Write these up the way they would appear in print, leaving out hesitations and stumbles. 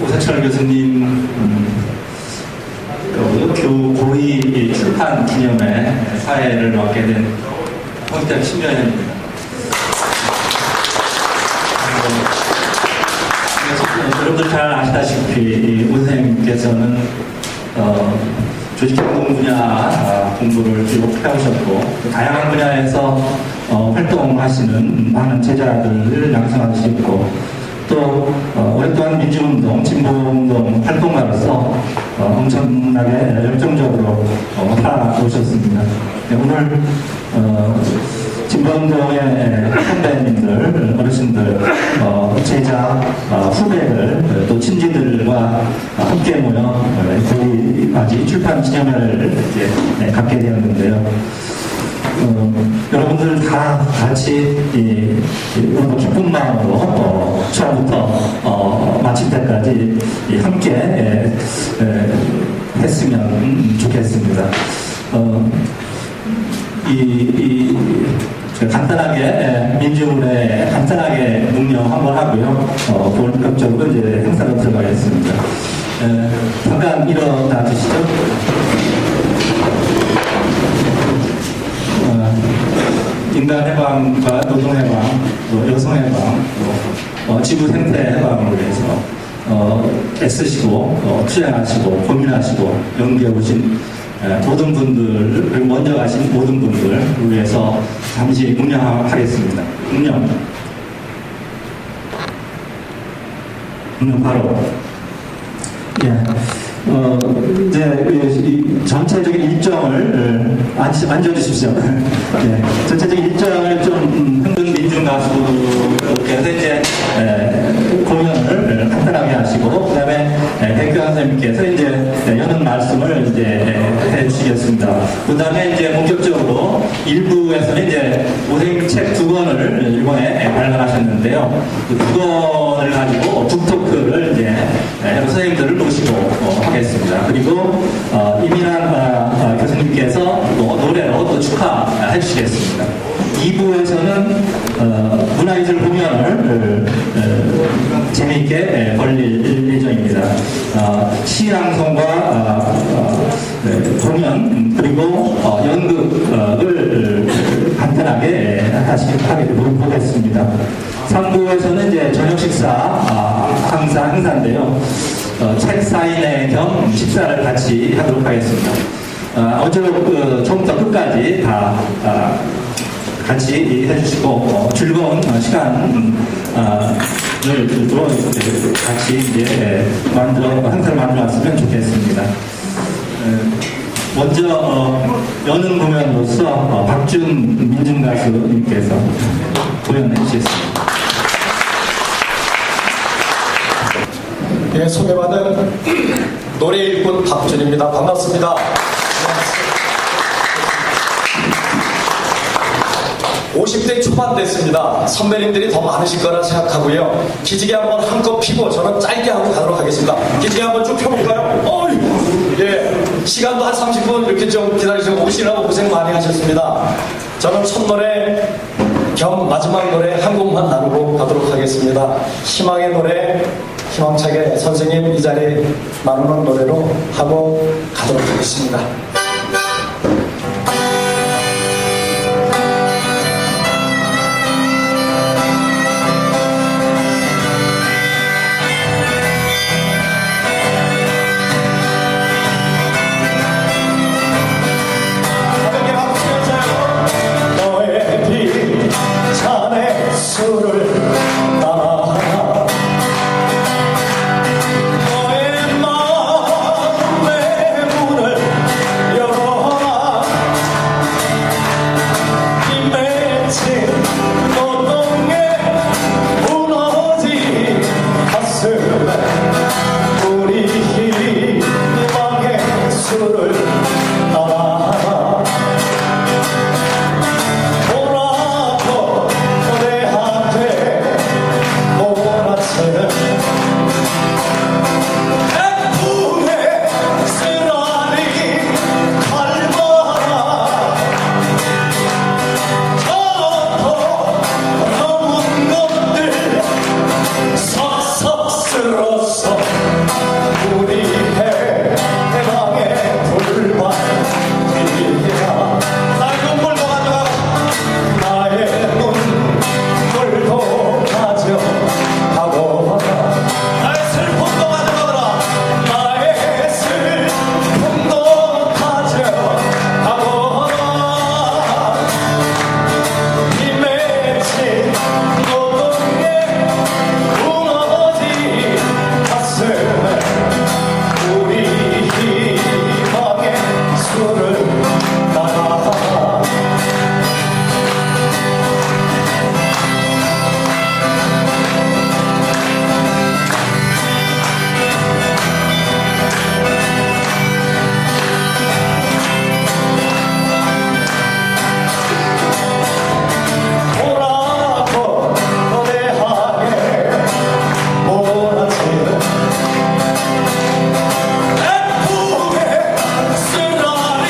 오세철 교수님 고의 출판 기념회 사회를 맡게 된 홍익대 10년입니다. 여러분들 잘 아시다시피 오 선생님께서는 조직행동 분야 공부를 쭉 해오셨고 다양한 분야에서 활동하시는 많은 제자들을 양성하시고 또 오랫동안 민주운동, 진보운동 활동가로서 엄청나게 열정적으로 살아오셨습니다. 오늘 진보운동의 선배님들, 어르신들, 제자, 후배들, 또 친지들과 함께 모여 고의맞이 출판 기념회를 이제 갖게 되었는데요. 여러분들 다 같이 기쁜 마음으로 처음부터 마칠 때까지 함께 했으면 좋겠습니다. 간단하게 민주운동에 간단하게 묵념 한번 하고요. 본격적으로 이제 행사로 들어가겠습니다. 잠깐 일어나 주시죠. 인간해방과 노동해방, 여성해방, 지구생태 해방을 위해서 애쓰시고 투쟁하시고 고민하시고 연구해 오신 모든 분들, 먼저 가신 모든 분들을 위해서 잠시 묵념하겠습니다. 묵념 바로 이제 이 전체적인 일정을 앉아주십시오. 전체적인 일정을 좀 흥분 민중 가수께서 이제 공연을 간단하게 하시고 그다음에 백교환 선생님께서 이제 여는 말씀을 이제 해주시겠습니다. 그다음에 이제 본격적으로 1부에서는 이제 오 선생님 책 2권을 이번에 발간하셨는데요. 그 2권을 가지고 북토크를 이제 여러 선생님들을 모시고 하겠습니다. 그리고 이민환 교수님께서 또 노래로 또 축하해 주시겠습니다. 2부에서는 문화예술 공연을 재미있게 벌릴 예정입니다. 시랑송과 공연 그리고 연극을 간단하게 하게 보겠습니다. 3부에서는 이제 저녁 식사 행사인데요. 책 사인회 겸 식사를 같이 하도록 하겠습니다. 어제로 처음부터 끝까지 다 같이 해주시고 즐거운 시간을 같이 이제 행사를 만들어왔으면 좋겠습니다. 먼저 여는 공연으로서 박준 민중가수님께서 공연해 주시겠습니다. 예, 소개받은 노래 일꾼 박준입니다. 반갑습니다. 50대 초반 됐습니다. 선배님들이 더 많으실 거라 생각하고요. 기지개 한번 한껏 피고 저는 짧게 하고 가도록 하겠습니다. 기지개 한번 쭉 펴볼까요? 예, 시간도 한 30분 이렇게 좀 기다리시고 오시느라고 고생 많이 하셨습니다. 저는 첫 노래 겸 마지막 노래 한 곡만 나누고 가도록 하겠습니다. 희망의 노래 희망차게 선생님 이 자리에 나누는 노래로 하고 가도록 하겠습니다. 너의 마음의 문을 쓸었어 우리 해방의 불밭 길이야 나의 눈물도 가져가 나의 눈물도 가져가고 나의 슬픔도 가져가더라 나의 슬픔도 가져가고 이 맺힌 노동에 무너진 가슴에 우리 희망의 술을 따라 돌아보 거대하게 몰아치는 애프게 쓰라리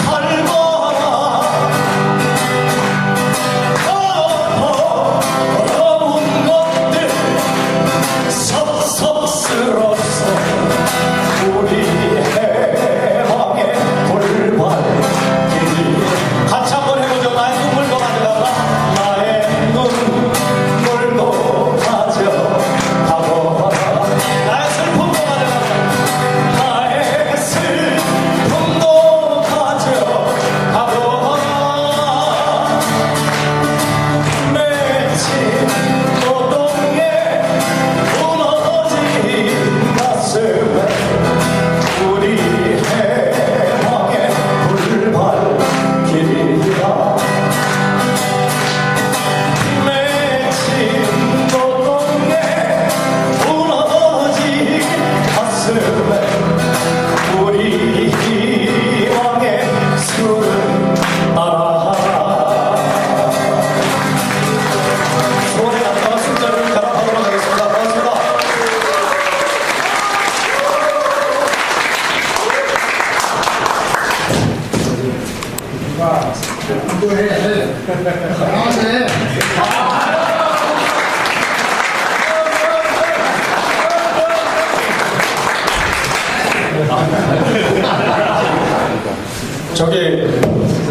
닮아 더러운 것들 섭섭스럽소 우리 해방의 불발길이 같이 한번 해보죠 나의 눈물도 가져가라 나의 눈물도 가져가고 나의 슬픔도 가져가라 나의 슬픔도 가져가고 맺힌 노동에 무너진 가슴에 우리 해방의 불발길이야 맺힌 노동에 무너진 가슴에 우리 희망의 술을 따라 손에 남다가 술자리를 가락하도록 하겠습니다. 고맙습니다. 저기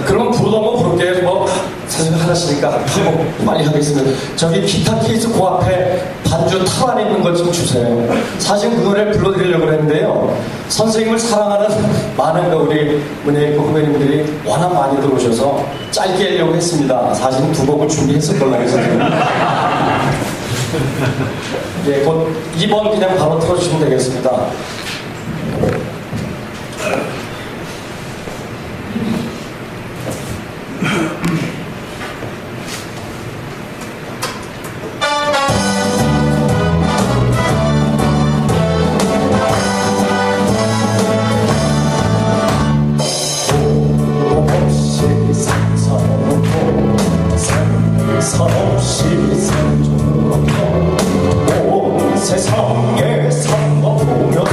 그럼 부도 한번 부를게요. 뭐 사실 하나씩니까 한번 빨리 하겠습니다. 저기 기타 케이스 그 앞에 반주 탑 안에 있는 것 좀 주세요. 사실 그 노래 불러드리려고 했는데요. 선생님을 사랑하는 많은 우리 문예일고 후배님들이 워낙 많이 들어오셔서 짧게 하려고 했습니다. 사실은 두 곡을 준비했을 걸로 해서 예, 곧 2번 그냥 바로 틀어주시면 되겠습니다. 없이 생존하며 온 세상에 산과 보면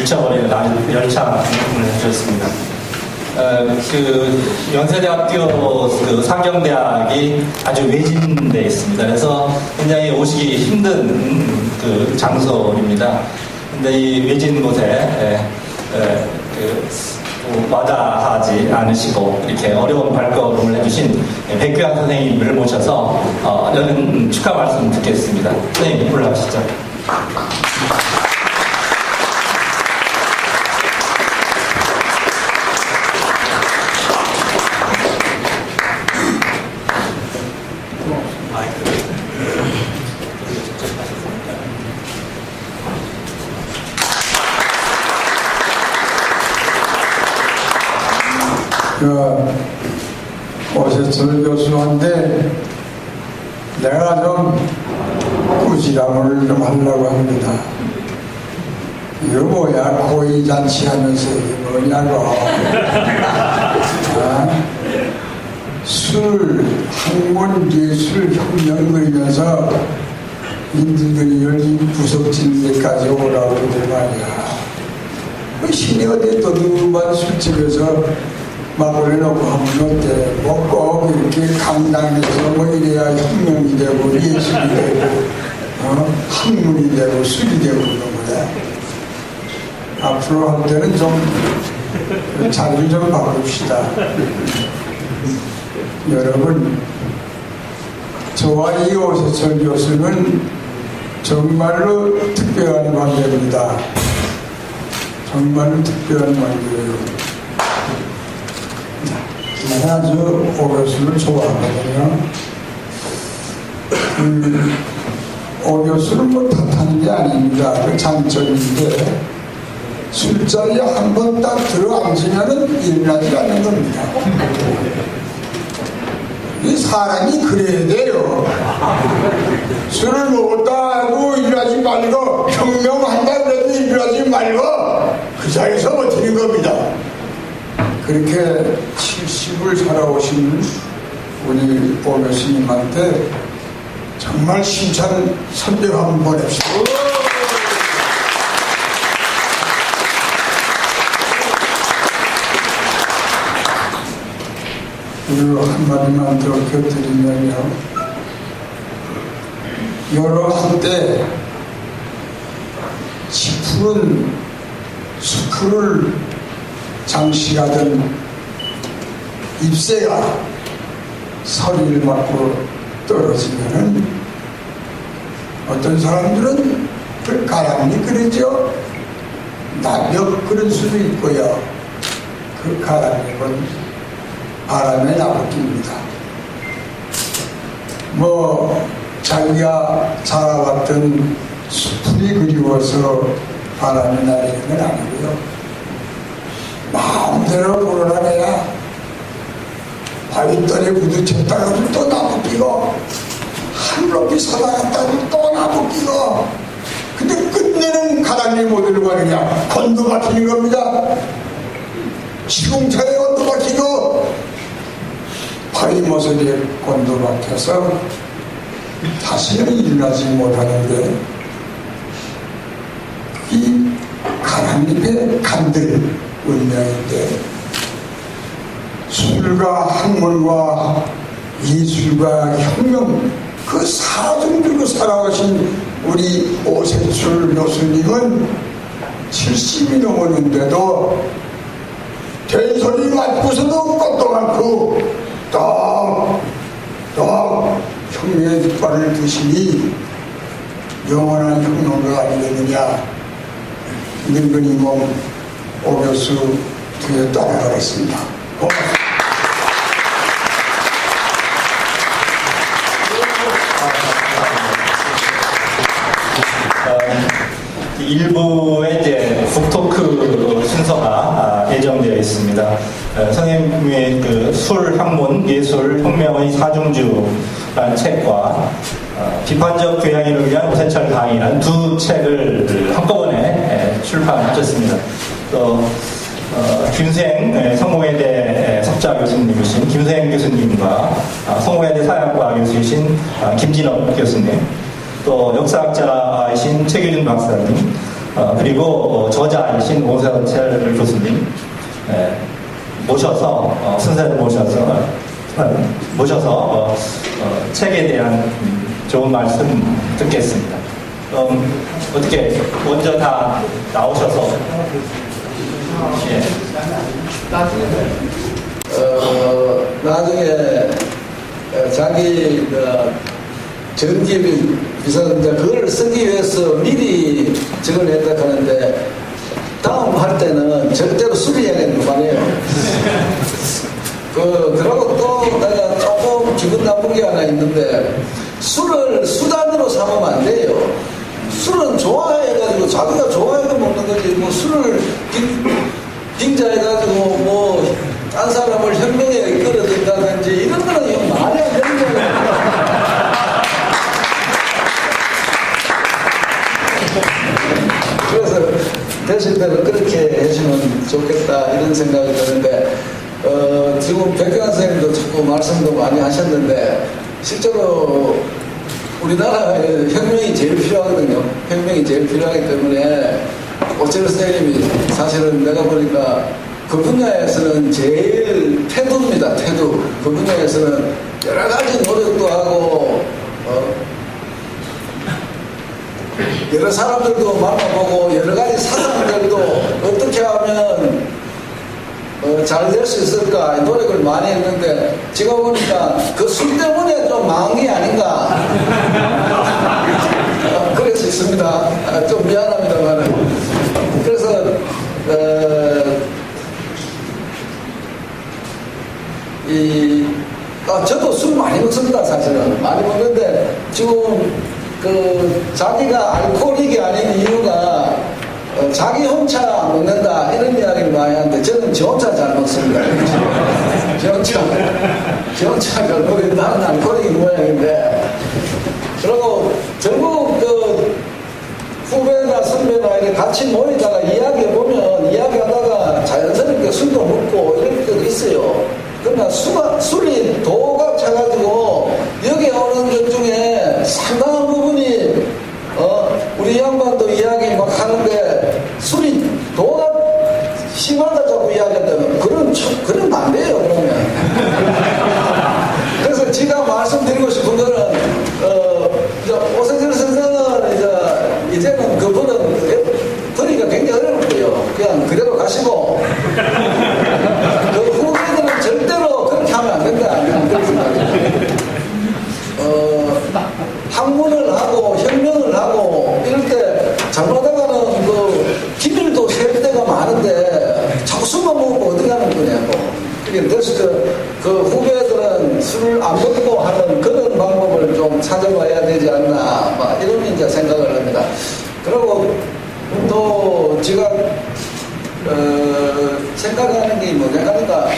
밀쳐버리는 열창을 해주셨습니다. 연세대학교 상경대학이 아주 외진데 있습니다. 그래서 굉장히 오시기 힘든 장소입니다. 근데 이 외진 곳에 마다하지 않으시고 이렇게 어려운 발걸음을 해주신 백규환 선생님을 모셔서 여는 축하 말씀 듣겠습니다. 선생님 올라가시죠. 오세철 교수한테 내가 좀 꾸지람을 좀 하려고 합니다. 이거 뭐야, 고위잔치 하면서 이게 뭐냐고. 학문 예술 혁명 그리면서 인들들이 여기 구석진 데까지 오라고 그러더니 말이야. 신이 어디 또 누구만 술집에서 막걸리 놓고 하면 어때? 뭐 꼭 이렇게 강당에서 뭐 이래야 혁명이 되고 예술이 되고 학문이 되고 술이 되고 그런 거야. 앞으로 할 때는 좀 자리를 좀 바꿉시다. 여러분, 저와 이 오세철 교수는 정말로 특별한 관계입니다. 정말로 특별한 관계예요. 내가 아주 오 교수를 좋아하거든요. 오 교수는 뭐 탓하는 게 아닙니다. 그 장점인데 술자리에 한 번 딱 들어앉으면 일어나지 않는 겁니다. 이 사람이 그래야 돼요. 술을 먹었다 하고 일하지 말고 혁명한다 그래도 일하지 말고 그 자리에서 버티는 겁니다. 그렇게 70을 살아오신 우리 오 교수님한테 정말 심찬 선백 한번 보냅시다. 그리고 한마디만 더 곁들이면요, 여러 한때 짚푸른 수풀을 장식하던 잎새가 서리를 맞고 떨어지면은 어떤 사람들은 그 가랑이 그러죠. 나벽 그럴 수도 있고요. 그 가랑잎은 바람에 나부낍니다. 뭐 자기가 자라왔던 수풀이 그리워서 바람이 날리는 건 아니고요. 마음대로 불어나내야 바위떨에 부딪혔다가도 또 나부끼고 한 높이 살아갔다가도 또 나부끼고, 근데 끝내는 가랑이 못 들고 가느냐? 건도 박히는 겁니다. 시궁창에 건도 박히고 바위 모서리에 건도 박혀서 다시는 일어나지 못하는데, 이 가랑잎에 간들 운명인데 술과 학문과 예술과 혁명 그 사중 들고 살아가신 우리 오세철 교수님은 70이 넘었는데도 된소리 맞고서도 것도 많고 딱 혁명의 깃발을 드시니 영원한 혁명가 아니겠느냐. 늙은이 몸 오 교수 뒤에 따라가겠습니다. 고맙습니다. 일부에 이제 북토크 순서가 예정되어 있습니다. 선생님의 그 술, 학문, 예술, 혁명의 사중주라는 책과 비판적 교양인을 위한 오세철 강의라는 두 책을 한꺼번에 출판하셨습니다. 또 김수행 성공회대 석좌 교수님이신 김수행 교수님과 성공회대 사회학과 교수이신 김진업 교수님, 또 역사학자이신 최규준 박사님, 그리고 저자이신 오세철 교수님 모셔서 선생님 모셔서 책에 대한 좋은 말씀 듣겠습니다. 어떻게 먼저 다 나오셔서 나중에 자기 전집이 비서인데 그걸 쓰기 위해서 미리 적어냈다 하는데 다음 할 때는 절대로 술 이야기는 그만해요. 그러고 또 내가 조금 기분 나쁜 게 하나 있는데 술을 수단으로 삼으면 안 돼요. 술은 좋아해가지고 자기가 좋아해서 먹는 거지 뭐 술을 빙자해가지고 뭐 딴 사람을 혁명에 이끌어든다든지 이런 거는 형 말이 안 되는 거예요. 그래서 되실 때는 그렇게 해주면 좋겠다 이런 생각이 드는데 지금 백경환 선생님도 자꾸 말씀도 많이 하셨는데 실제로 우리나라에 혁명이 제일 필요하거든요. 혁명이 제일 필요하기 때문에 오철 선생님이 사실은 내가 보니까 그 분야에서는 제일 태도입니다. 태도. 그 분야에서는 여러 가지 노력도 하고 여러 사람들도 만나보고 여러 가지 사람들도 어떻게 하면 잘 될 수 있을까 노력을 많이 했는데 제가 보니까 그 술 때문에 좀 망한 게 아닌가 그럴 수 있습니다. 좀 미안합니다만 그래서 저도 술 많이 먹습니다. 사실은 많이 먹는데 지금 자기가 알코올릭이 아닌 이유가 자기 혼자 먹는다 이런 이야기를 많이 하는데 저는 저 혼자 잘 먹습니다. 저 혼자 잘 먹는다. 나는 알코올릭이 모양인데 그리고 결국 후배나 선배나 이렇게 같이 모이다가 이야기해보면 이야기하다가 자연스럽게 술도 먹고 이럴 때도 있어요. 그러나 술이 도가 차가지고 여기 오는 것 중에 상당한 부분이 우리 양반도 이야기 막 하는데 술이 도가 심하다 자꾸 이야기한다면 그런 안 돼요. 그러면 그래서 제가 말씀드리고 싶은 거는 오세철 선생은 이제는 그분은 버리기가 굉장히 어렵고요. 그냥 그대로 가시고 그 후배들은 절대로 그렇게 하면 안 된다. 그런 생각이에요. 학문을 하고 혁명을 하고 이럴 때 잘못하다가는 기밀도 셀 때가 많은데 자꾸 술만 먹고 어디 가는 거냐고. 그래서 그 후배들은 술을 안 먹고 하는 그런 방법을 좀 찾아봐야 되지 않나 막 이런 이제 생각을 합니다. 그리고 또 제가 생각하는 게 뭐냐 하니까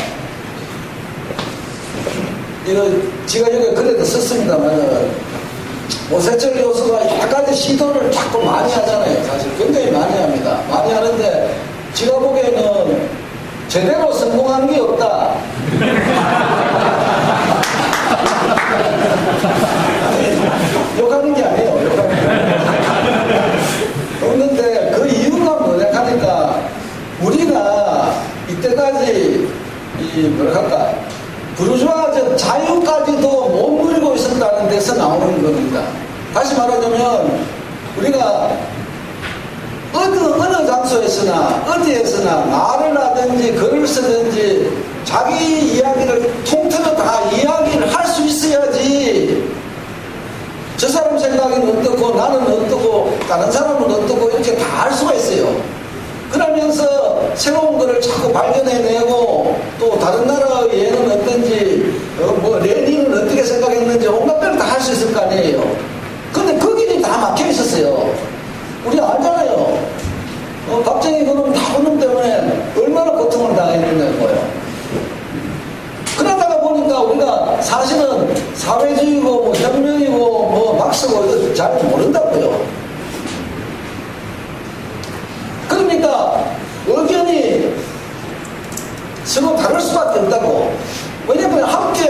이거 제가 여기 글에도 썼습니다만 오세철 교수가 약간의 시도를 자꾸 많이 하잖아요. 사실 굉장히 많이 합니다. 많이 하는데 제가 보기에는 제대로 성공한 게 없다. 욕하는 게 아니에요. 없는데 그 이유가 뭐냐 하니까 우리가 이때까지 뭐랄까 부르주아적 자유까지도 못 누리고 있었다는 데서 나오는 겁니다. 다시 말하자면 우리가 어느 장소에서나 어디에서나 말을 하든지 글을 쓰든지 자기 이야기를 통틀어 다 이야기를 할 수 있어야지 저 사람 생각은 어떻고 나는 어떻고 다른 사람은 어떻고 이렇게 다 알 수가 있어요. 그러면서 새로운 거를 자꾸 발견해내고 또 다른 나라의 예는 어떤지 레닌은 어떻게 생각했는지 온갖 걸 다 할 수 있을 거 아니에요. 근데 그 길이 다 막혀 있었어요. 우리 알잖아요. 박정희 그놈 나쁜 때문에 얼마나 고통을 당했는 거예요. 그러다가 보니까 우리가 사실은 사회주의고 뭐 혁명이고 뭐 막스고 이거 잘 모른다고요. 그러니까 의견이 서로 다를 수밖에 없다고. 왜냐면 함께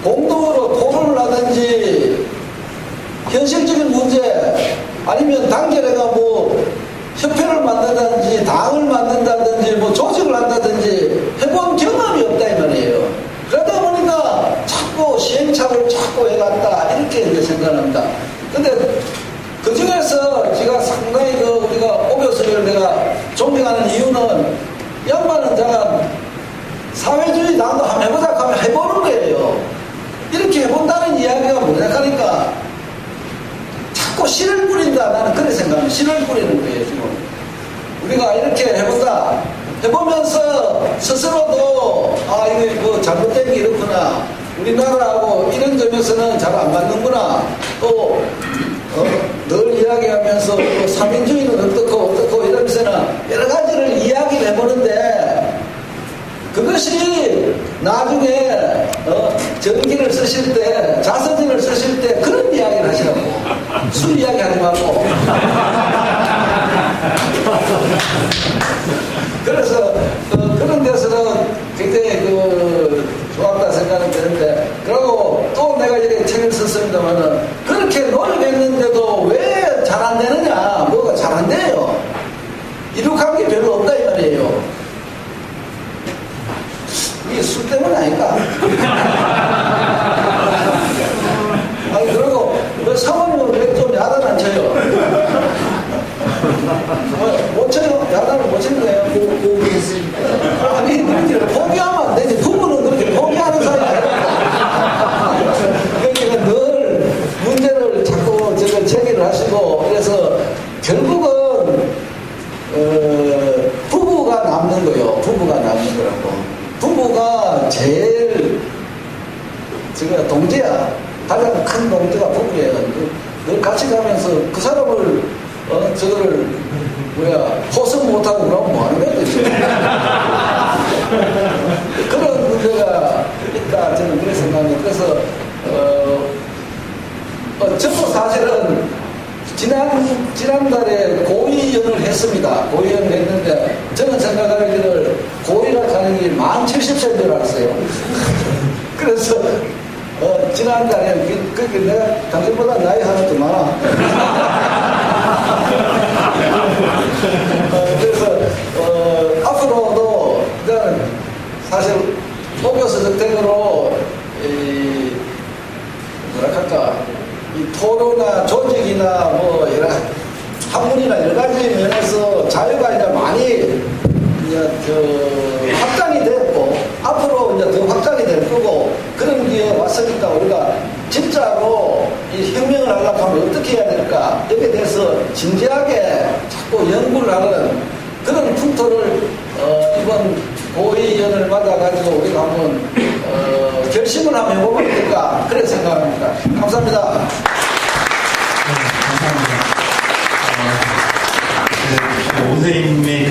공동으로 토론을 하든지 현실적인 문제 아니면 단결해가 뭐 협회를 만든다든지 당을 만든다든지 뭐 조직을 한다든지 해본 경험이 없다 이 말이에요. 그러다 보니까 자꾸 시행착오를 자꾸 해갔다 이렇게 이제 생각합니다. 근데 그 중에서 제가 상당히 우리가 오 교수를 내가 존경하는 이유는 양반은 제가 사회주의 당도 한번 해보자 하면 해보는 거예요. 이렇게 해본다는 이야기가 뭐냐 하니까 자꾸 씨를 뿌린다. 나는 그렇게 생각합니다. 씨를 뿌리는 거예요, 지금. 우리가 이렇게 해본다. 해보면서 스스로도, 아, 이거 뭐 잘못된 게 이렇구나. 우리나라하고 이런 점에서는 잘 안 맞는구나. 또, 늘 이야기하면서 또 삼인주의는 어떻고 이러면서는 여러 가지를 이야기를 해보는데 그것이 나중에 전기를 쓰실 때, 자서전을 쓰실 때 그런 이야기를 하시라고. 술 이야기 하지 말고. 그래서 그런 데서는 굉장히 좋았다 생각은 드는데, 그리고 또 내가 이렇게 책을 썼습니다만은 그렇게 노력했는데도 왜 잘 안 되느냐? 뭐가 잘 안 돼요. 이룩한 게 별로 없다 이 말이에요. 이게 술 때문 아닐까? 아니, 그리고 사모님은 왜 좀 야단 안 쳐요? 못 쳐요? 야단을 못 치는 거예요? 포기했습니다. 아니, 그렇게 포기하면 안 되지. 부부는 그렇게 포기하는 사람이 아니라. 그러니까 늘 문제를 자꾸 제기를 하시고, 그래서 결국은, 부부가 남는 거예요. 부부가 남는 거라고. 부부가 제일, 제가 동지야. 가장 큰 동지가 부부예요. 늘 같이 가면서 그 사람을, 저거를, 호송 못하고 그러면 뭐 하는 거야, 도대체. 그런 문제가 있다. 저는 그렇게 생각합니다. 그래서, 저도 사실은 지난달에 고위연을 했습니다. 고위연을 했는데, 저는 생각하기를 고위라 하는 게 만 70세인 줄 알았어요. 그래서, 지난달에, 그렇게 내가 당신보다 나이 하나 더 많아. 그래서, 앞으로도, 일단, 사실, 오교수 덕택으로, 뭐랄까, 이 토로나 조직이나 뭐, 학문이나 여러 가지 면에서 자유가 이제 많이, 확장이 됐고, 앞으로 이제 더 확장이 될 거고, 그런 기회가 왔으니까 우리가 진짜로 이 혁명을 하려고 하면 어떻게 해야 될까, 여기에 대해서 진지하게 자꾸 연구를 하는 그런 풍토를, 이번 고위연을 맞아가지고 우리가 한번, 결심을 한번 해보면 어떨까, 그렇게 생각합니다. 감사합니다. 오 선생님의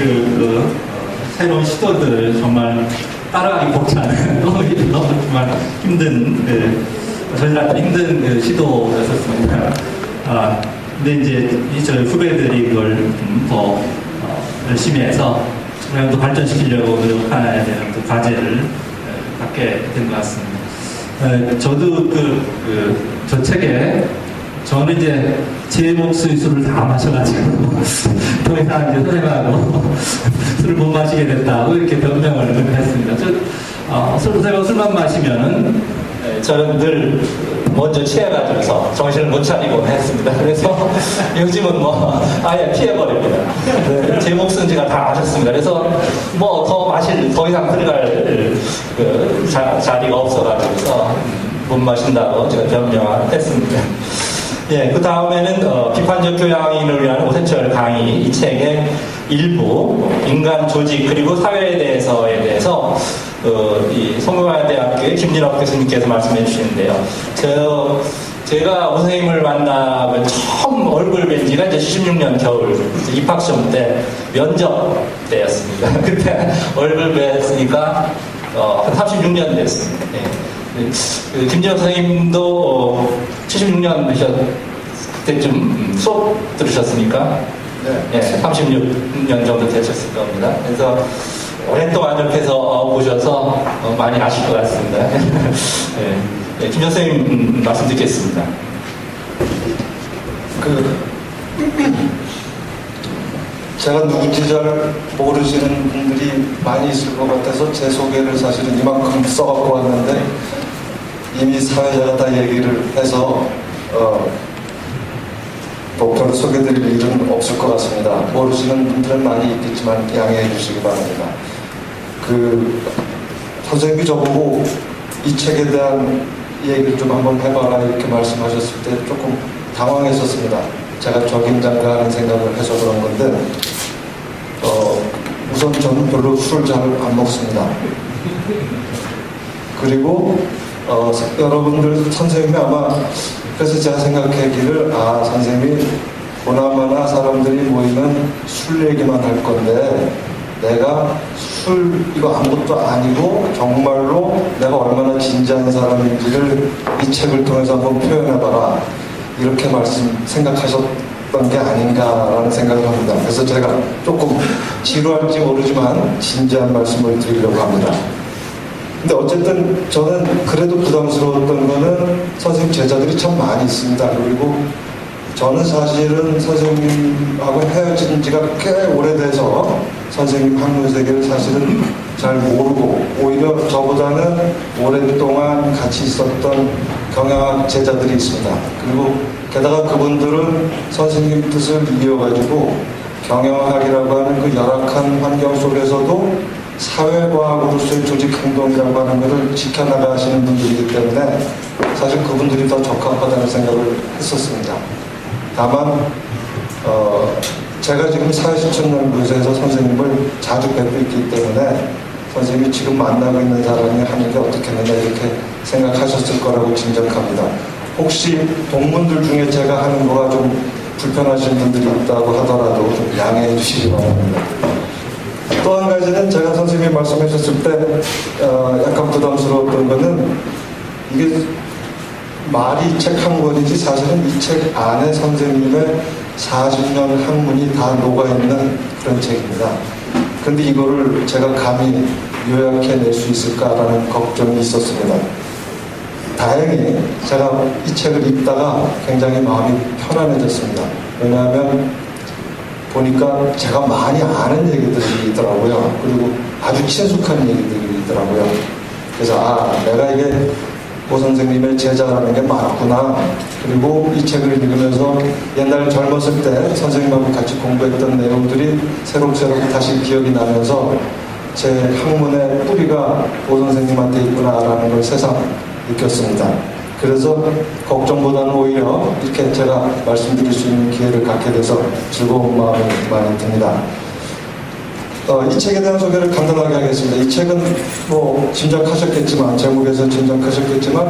새로운 시도들 정말 따라가기 벅찬 너무 정말 힘든 저희한테 힘든 시도였었습니다. 근데 이제 저희 후배들이 그걸 좀 더 열심히 해서 그냥 또 발전시키려고 노력해야 되는 또 과제를 갖게 된 것 같습니다. 저도 저 책에 저는 이제 제 목숨 술을 다 마셔가지고 더 이상 이제 선생님하고 술을 못 마시게 됐다고 이렇게 변명을 했습니다. 술만 마시면은 저는 늘 먼저 취해가지고서 정신을 못 차리고 했습니다. 그래서 요즘은 뭐 아예 피해버립니다. 제 목숨 제가 다 마셨습니다. 그래서 뭐 더 이상 들어갈 자리가 없어가지고서 못 마신다고 제가 변명했습니다. 예, 그 다음에는 비판적 교양인을 위한 오세철 강의 이 책의 일부 인간 조직 그리고 사회에 대해서 이 성균관대학교의 김진업 교수님께서 말씀해 주시는데요. 제가 오 선생님을 만나면 처음 얼굴 뵌 지가 이제 76년 겨울 입학시험 때 면접 때였습니다. 그때 얼굴 뵀으니까 한 36년 됐습니다. 예. 김진업 선생님도 76년 그때쯤 수업 들으셨으니까 네. 36년 정도 되셨을 겁니다. 그래서 오랫동안 옆에서 보셔서 많이 아실 것 같습니다. 네, 김 선생님 말씀 듣겠습니다. 제가 누군지 잘 모르시는 분들이 많이 있을 것 같아서 제 소개를 사실은 이만큼 써갖고 왔는데 이미 사회자가 다 얘기를 해서 목표를 소개드릴 일은 없을 것 같습니다. 모르시는 분들은 많이 있겠지만 양해해 주시기 바랍니다. 선생님이 저보고 이 책에 대한 얘기를 좀 한번 해봐라 이렇게 말씀하셨을 때 조금 당황했었습니다. 제가 적임자인가 하는 생각을 해서 그런 건데 우선 저는 별로 술을 잘 안 먹습니다. 그리고 여러분들 선생님이 아마 그래서 제가 생각하기를 선생님이 보나마나 사람들이 모이면 술 얘기만 할 건데 내가 술 이거 아무것도 아니고 정말로 내가 얼마나 진지한 사람인지를 이 책을 통해서 한번 표현해봐라 이렇게 생각하셨던 게 아닌가라는 생각을 합니다. 그래서 제가 조금 지루할지 모르지만 진지한 말씀을 드리려고 합니다. 근데 어쨌든 저는 그래도 부담스러웠던 거는 선생님 제자들이 참 많이 있습니다. 그리고 저는 사실은 선생님하고 헤어진 지가 꽤 오래돼서 선생님 학문 세계를 사실은 잘 모르고 오히려 저보다는 오랫동안 같이 있었던 경영학 제자들이 있습니다. 그리고 게다가 그분들은 선생님 뜻을 이어가지고 경영학이라고 하는 그 열악한 환경 속에서도 사회과학으로서의 조직행동이라고 하는 것을 지켜나가시는 분들이기 때문에 사실 그분들이 더 적합하다는 생각을 했었습니다. 다만 제가 지금 사회실천연구소에서 선생님을 자주 뵙고 있기 때문에 선생님이 지금 만나고 있는 사람이 하는 게 어떻겠느냐 이렇게 생각하셨을 거라고 짐작합니다. 혹시 동문들 중에 제가 하는 거가 좀 불편하신 분들이 있다고 하더라도 좀 양해해 주시기 바랍니다. 또 한 가지는 제가 선생님이 말씀해 주셨을 때 약간 부담스러웠던 거는 이게 말이 책 한 권이지 사실은 이 책 안에 선생님의 40년 학문이 다 녹아있는 그런 책입니다. 근데 이거를 제가 감히 요약해낼 수 있을까라는 걱정이 있었습니다. 다행히 제가 이 책을 읽다가 굉장히 마음이 편안해졌습니다. 왜냐하면 보니까 제가 많이 아는 얘기들이 있더라고요. 그리고 아주 친숙한 얘기들이 있더라고요. 그래서 내가 이게 고 선생님의 제자라는 게 맞구나. 그리고 이 책을 읽으면서 옛날 젊었을 때 선생님하고 같이 공부했던 내용들이 새록새록 다시 기억이 나면서 제 학문의 뿌리가 고 선생님한테 있구나라는 걸 새삼 느꼈습니다. 그래서 걱정보다는 오히려 이렇게 제가 말씀드릴 수 있는 기회를 갖게 돼서 즐거운 마음이 많이 듭니다. 이 책에 대한 소개를 간단하게 하겠습니다. 이 책은 뭐 짐작하셨겠지만 제목에서 짐작하셨겠지만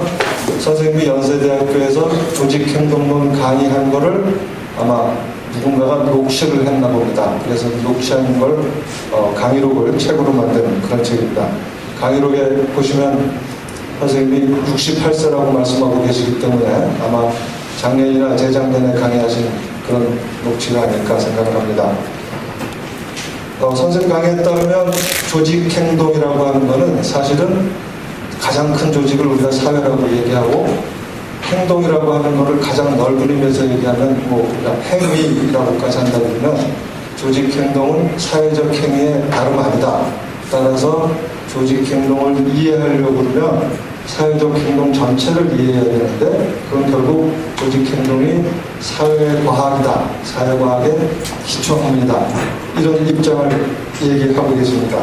선생님이 연세대학교에서 조직행동론 강의한 거를 아마 누군가가 녹취를 했나 봅니다. 그래서 녹취한 걸 강의록을 책으로 만드는 그런 책입니다. 강의록에 보시면 선생님이 68세라고 말씀하고 계시기 때문에 아마 작년이나 재작년에 강의하신 그런 녹취가 아닐까 생각을 합니다. 선생님 강의에 따르면 조직행동이라고 하는 것은 사실은 가장 큰 조직을 우리가 사회라고 얘기하고 행동이라고 하는 것을 가장 넓은 의미에서 얘기하면 행위라고까지 한다 그러면 조직행동은 사회적 행위의 다름 아니다. 따라서 조직행동을 이해하려고 그러면 사회적 행동 전체를 이해해야 되는데 그건 결국 조직행동이 사회과학이다. 사회과학의 기초학문이다. 이런 입장을 얘기하고 계십니다.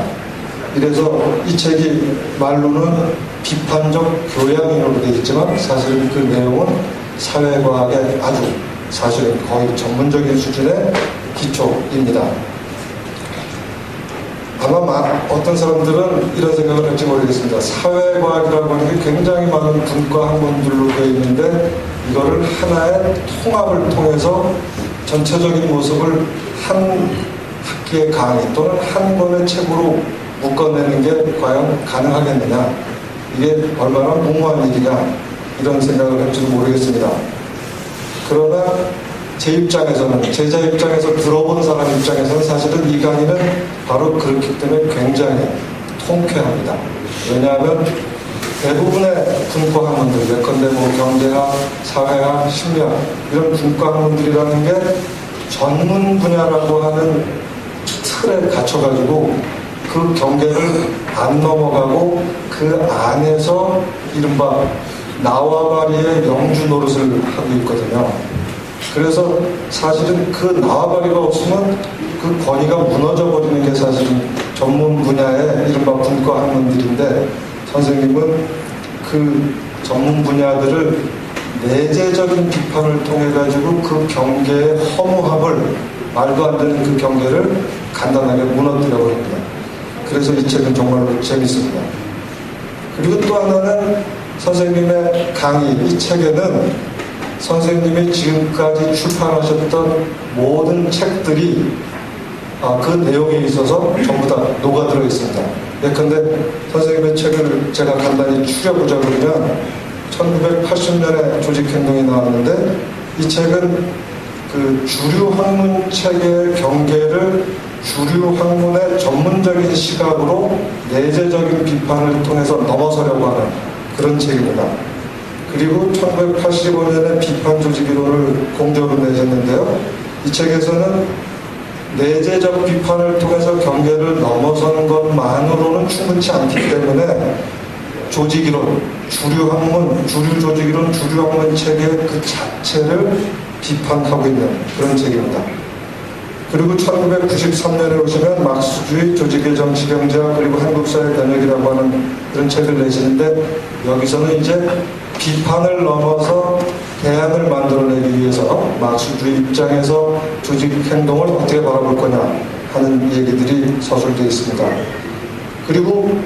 이래서 이 책이 말로는 비판적 교양이라고 되어 있지만 사실은 그 내용은 사회과학의 아주 사실은 거의 전문적인 수준의 기초입니다. 아마 어떤 사람들은 이런 생각을 할지 모르겠습니다. 사회과학이라고 하는 게 굉장히 많은 분과 학문들로 되어 있는데 이거를 하나의 통합을 통해서 전체적인 모습을 한 학기의 강의 또는 한 권의 책으로 묶어내는 게 과연 가능하겠느냐, 이게 얼마나 무모한 일이냐 이런 생각을 할지도 모르겠습니다. 그러나 제 입장에서는, 제자 입장에서 들어본 사람 입장에서는 사실은 이 강의는 바로 그렇기 때문에 굉장히 통쾌합니다. 왜냐하면 대부분의 분과 학문들, 예컨대 경제학, 사회학, 심리학 이런 분과 학문들이라는 게 전문 분야라고 하는 틀에 갇혀가지고 그 경계를 안 넘어가고 그 안에서 이른바 나와바리의 영주 노릇을 하고 있거든요. 그래서 사실은 그 나와바리가 없으면 그 권위가 무너져 버리는 게 사실은 전문 분야의 이른바 분과 학문들인데, 선생님은 그 전문 분야들을 내재적인 비판을 통해 가지고 그 경계의 허무함을, 말도 안 되는 그 경계를 간단하게 무너뜨려 버립니다. 그래서 이 책은 정말로 재밌습니다. 그리고 또 하나는 선생님의 강의, 이 책에는 선생님이 지금까지 출판하셨던 모든 책들이 그 내용에 있어서 전부 다 녹아들어 있습니다. 예컨대 선생님의 책을 제가 간단히 추려보자 그러면 1980년에 조직행동이 나왔는데, 이 책은 그 주류 학문 책의 경계를 주류 학문의 전문적인 시각으로 내재적인 비판을 통해서 넘어서려고 하는 그런 책입니다. 그리고 1985년에 비판 조직 이론을 공적으로 내셨는데요. 이 책에서는 내재적 비판을 통해서 경계를 넘어서는 것만으로는 충분치 않기 때문에 조직이론, 주류 학문, 주류 조직이론, 주류 학문 책의 그 자체를 비판하고 있는 그런 책입니다. 그리고 1993년에 오시면 막스주의, 조직의 정치 경제학, 그리고 한국사회 변혁이라고 하는 그런 책을 내시는데, 여기서는 이제 비판을 넘어서 대안을 만들어내기 위해서 막스주의 입장에서 조직 행동을 어떻게 바라볼 거냐 하는 얘기들이 서술되어 있습니다. 그리고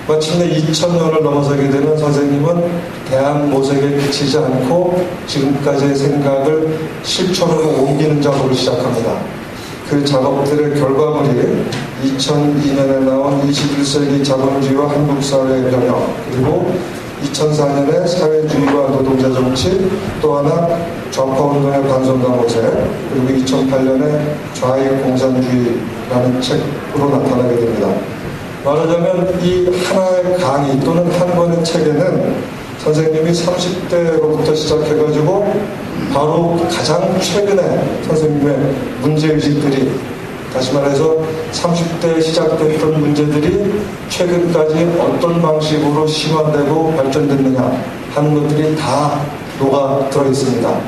마침내 2000년을 넘어서게 되면 선생님은 대안 모색에 그치지 않고 지금까지의 생각을 실천으로 옮기는 작업을 시작합니다. 그 작업들의 결과물이 2002년에 나온 21세기 자본주의와 한국사회의 변혁, 그리고 2004년에 사회주의와 노동자 정치, 또 하나 좌파운동의 반성과 모색, 그리고 2008년에 좌익 공산주의라는 책으로 나타나게 됩니다. 말하자면 이 하나의 강의 또는 한 권의 책에는 선생님이 30대로부터 시작해가지고 바로 가장 최근에 선생님의 문제의식들이, 다시 말해서 30대에 시작됐던 문제들이 최근까지 어떤 방식으로 심화되고 발전됐느냐 하는 것들이 다 녹아 들어 있습니다.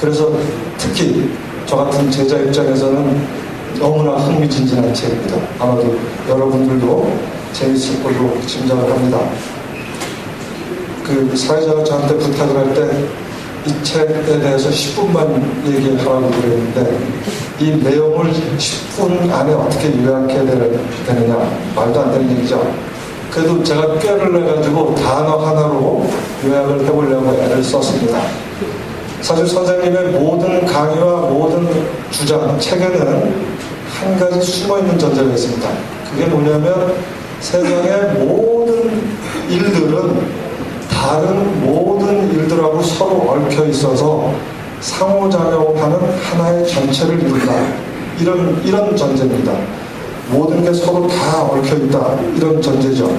그래서 특히 저 같은 제자 입장에서는 너무나 흥미진진한 책입니다. 아마도 여러분들도 재밌을 걸로 짐작을 합니다. 그 사회자가 저한테 부탁을 할 때 이 책에 대해서 10분만 얘기하라고 그랬는데, 이 내용을 10분 안에 어떻게 요약해야 되느냐, 말도 안 되는 얘기죠. 그래도 제가 꾀를 내가지고 단어 하나로 요약을 해보려고 애를 썼습니다. 사실 선생님의 모든 강의와 모든 주장, 책에는 한 가지 숨어있는 전제가 있습니다. 그게 뭐냐면 세상의 모든 일들은 다른 모든 일들하고 서로 얽혀 있어서 상호작용하는 하나의 전체를 이룬다. 이런 전제입니다. 모든 게 서로 다 얽혀 있다. 이런 전제죠.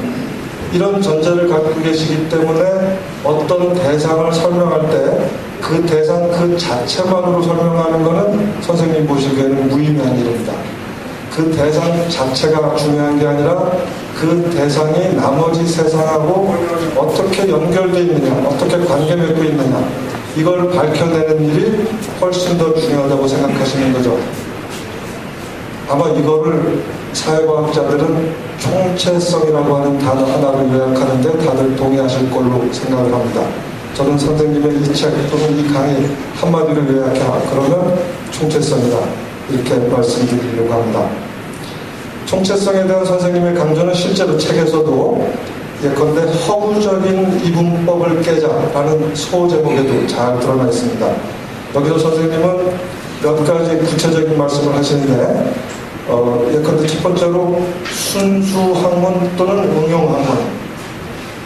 이런 전제를 갖고 계시기 때문에 어떤 대상을 설명할 때 그 대상 그 자체만으로 설명하는 것은 선생님 보시기에는 무의미한 일입니다. 그 대상 자체가 중요한 게 아니라 그 대상이 나머지 세상하고 어떻게 연결되어 있느냐, 어떻게 관계 맺고 있느냐, 이걸 밝혀내는 일이 훨씬 더 중요하다고 생각하시는 거죠. 아마 이거를 사회과학자들은 총체성이라고 하는 단어 하나를 요약하는데 다들 동의하실 걸로 생각을 합니다. 저는 선생님의 이 책 또는 이 강의 한마디로 요약해라 그러면 총체성이다, 이렇게 말씀드리려고 합니다. 총체성에 대한 선생님의 강조는 실제로 책에서도 예컨대 허구적인 이분법을 깨자라는 소제목에도 잘 드러나 있습니다. 여기서 선생님은 몇 가지 구체적인 말씀을 하시는데, 예컨대 첫 번째로 순수학문 또는 응용학문,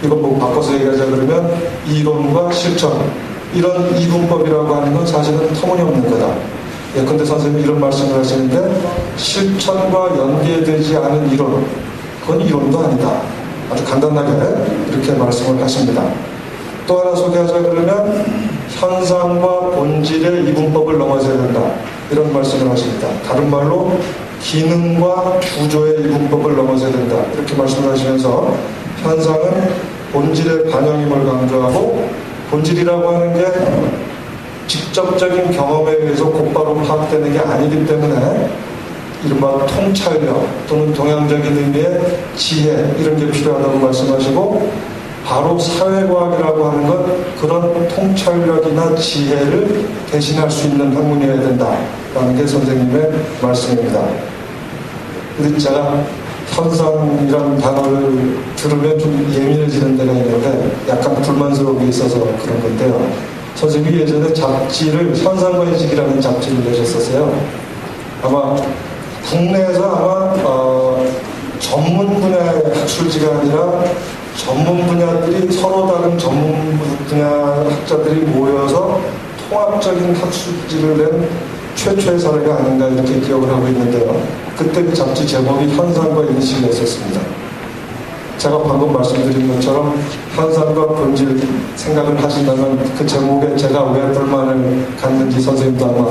이거 뭐 바꿔서 얘기하자 그러면 이론과 실천, 이런 이분법이라고 하는 건 사실은 터무니없는 거다. 예컨대 선생님이 이런 말씀을 하시는데, 실천과 연계되지 않은 이론, 그건 이론도 아니다. 아주 간단하게 이렇게 말씀을 하십니다. 또 하나 소개하자 그러면 현상과 본질의 이분법을 넘어서야 된다, 이런 말씀을 하십니다. 다른 말로 기능과 구조의 이분법을 넘어서야 된다. 이렇게 말씀하시면서 현상은 본질의 반영임을 강조하고 본질이라고 하는 게 직접적인 경험에 의해서 곧바로 파악되는 게 아니기 때문에 이른바 통찰력 또는 동양적인 의미의 지혜 이런 게 필요하다고 말씀하시고 바로 사회과학이라고 하는 건 그런 통찰력이나 지혜를 대신할 수 있는 학문이어야 된다라는 게 선생님의 말씀입니다. 근데 제가 현상이라는 단어를 들으면 좀 예민해지는 데가 있는데 약간 불만스러운 게 있어서 그런 건데요. 선생님이 예전에 잡지를 현상과 인식이라는 잡지를 내셨었어요. 아마 국내에서 아마 전문 분야의 학술지가 아니라 전문 분야들이 서로 다른 전문 분야 학자들이 모여서 통합적인 학술지를 낸 최초의 사례가 아닌가 이렇게 기억을 하고 있는데요. 그때 그 잡지 제목이 현상과 인식이었었습니다. 제가 방금 말씀드린 것처럼 현상과 본질 생각을 하신다면 그 제목에 제가 왜 불만을 갖는지 선생님도 아마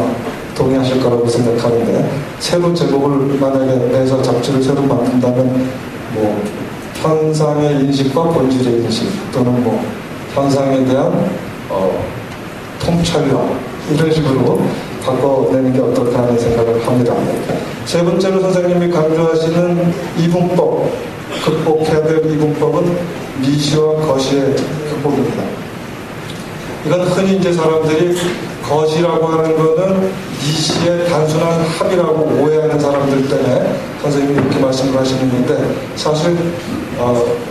동의하실 거라고 생각하는데 새로 제목을 만약에 내서 잡지를 새로 만든다면 뭐 현상의 인식과 본질의 인식 또는 뭐 현상에 대한 통찰력 이런 식으로 바꿔내는 게 어떨까 하는 생각을 합니다. 세 번째로 선생님이 강조하시는 이분법, 극복해야 될 이분법은 미시와 거시의 극복입니다. 이건 흔히 이제 사람들이 거시라고 하는 거는 미시의 단순한 합이라고 오해하는 사람들 때문에 선생님이 이렇게 말씀을 하시는 건데 사실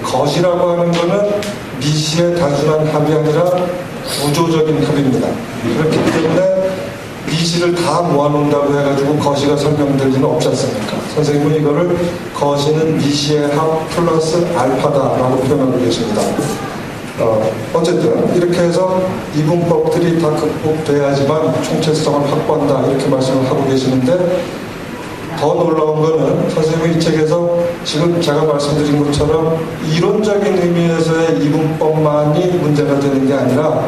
거시라고 하는 거는 미시의 단순한 합이 아니라 구조적인 합입니다. 그렇기 때문에 미시를 다 모아놓는다고 해가지고 거시가 설명되지는 없지 않습니까? 선생님은 이거를 거시는 미시의 합 플러스 알파다라고 표현하고 계십니다. 어쨌든 이렇게 해서 이분법들이 다 극복돼야지만 총체성을 확보한다 이렇게 말씀을 하고 계시는데 더 놀라운 거는 선생님이 이 책에서 지금 제가 말씀드린 것처럼 이론적인 의미에서의 이분법만이 문제가 되는 게 아니라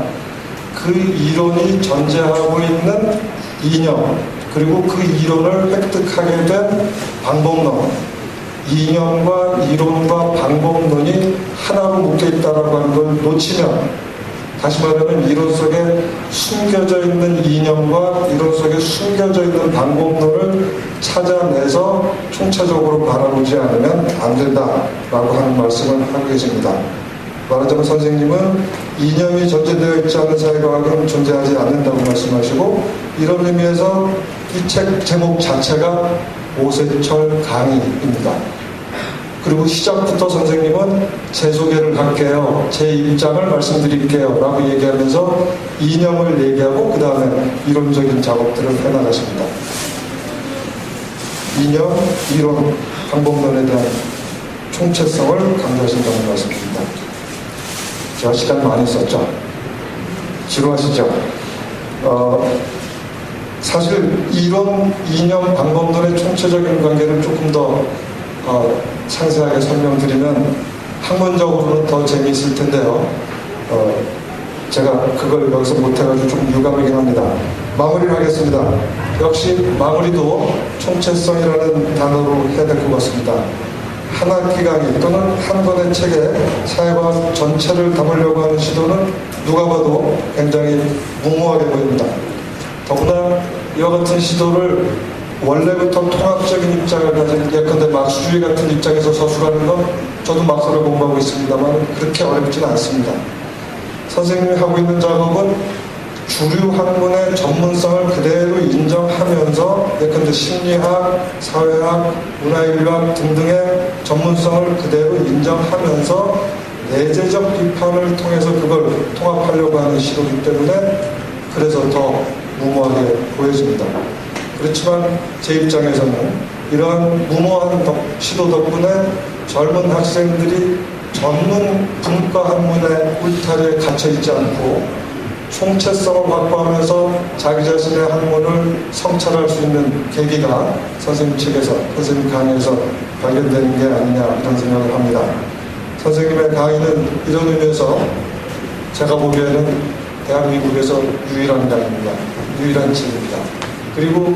그 이론이 전제하고 있는 이념 그리고 그 이론을 획득하게 된 방법론 이념과 이론과 방법론이 하나로 묶여있다라고 하는 걸 놓치면 다시 말하면 이론 속에 숨겨져 있는 이념과 이론 속에 숨겨져 있는 방법론을 찾아내서 총체적으로 바라보지 않으면 안 된다라고 하는 말씀을 하고 계십니다. 말하자면 선생님은 이념이 전제되어 있지 않은 사회과학은 존재하지 않는다고 말씀하시고 이런 의미에서 이 책 제목 자체가 오세철 강의입니다. 그리고 시작부터 선생님은 제 소개를 할게요. 제 입장을 말씀드릴게요. 라고 얘기하면서 이념을 얘기하고 그 다음에 이론적인 작업들을 해나가십니다. 이념, 이론, 방법론에 대한 총체성을 강조하신다는 말씀입니다. 제가 시간 많이 썼죠? 지루하시죠? 사실 이론, 이념, 방법론의 총체적인 관계를 조금 더 상세하게 설명드리면 학문적으로는 더 재미있을 텐데요. 제가 그걸 여기서 못해가지고 조금 유감이긴 합니다. 마무리를 하겠습니다. 역시 마무리도 총체성이라는 단어로 해야 될 것 같습니다. 한 학기 강의 또는 한 권의 책에 사회과학 전체를 담으려고 하는 시도는 누가 봐도 굉장히 무모하게 보입니다. 더구나 이와 같은 시도를 원래부터 통합적인 입장을 가진 예컨대 막수주의 같은 입장에서 서술하는 건 저도 막서를 공부하고 있습니다만 그렇게 어렵지는 않습니다. 선생님이 하고 있는 작업은 주류 학문의 전문성을 그대로 인정하면서 예컨대 심리학, 사회학, 문화인류학 등등의 전문성을 그대로 인정하면서 내재적 비판을 통해서 그걸 통합하려고 하는 시도이기 때문에 그래서 더 무모하게 보여집니다. 그렇지만 제 입장에서는 이러한 무모한 시도 덕분에 젊은 학생들이 전문 분과 학문의 울타리에 갇혀있지 않고 총체성을 확보하면서 자기 자신의 학문을 성찰할 수 있는 계기가 선생님 책에서, 선생님 강의에서 발견되는 게 아니냐 이런 생각을 합니다. 선생님의 강의는 이런 의미에서 제가 보기에는 대한민국에서 유일한 강의입니다. 유일한 책입니다. 그리고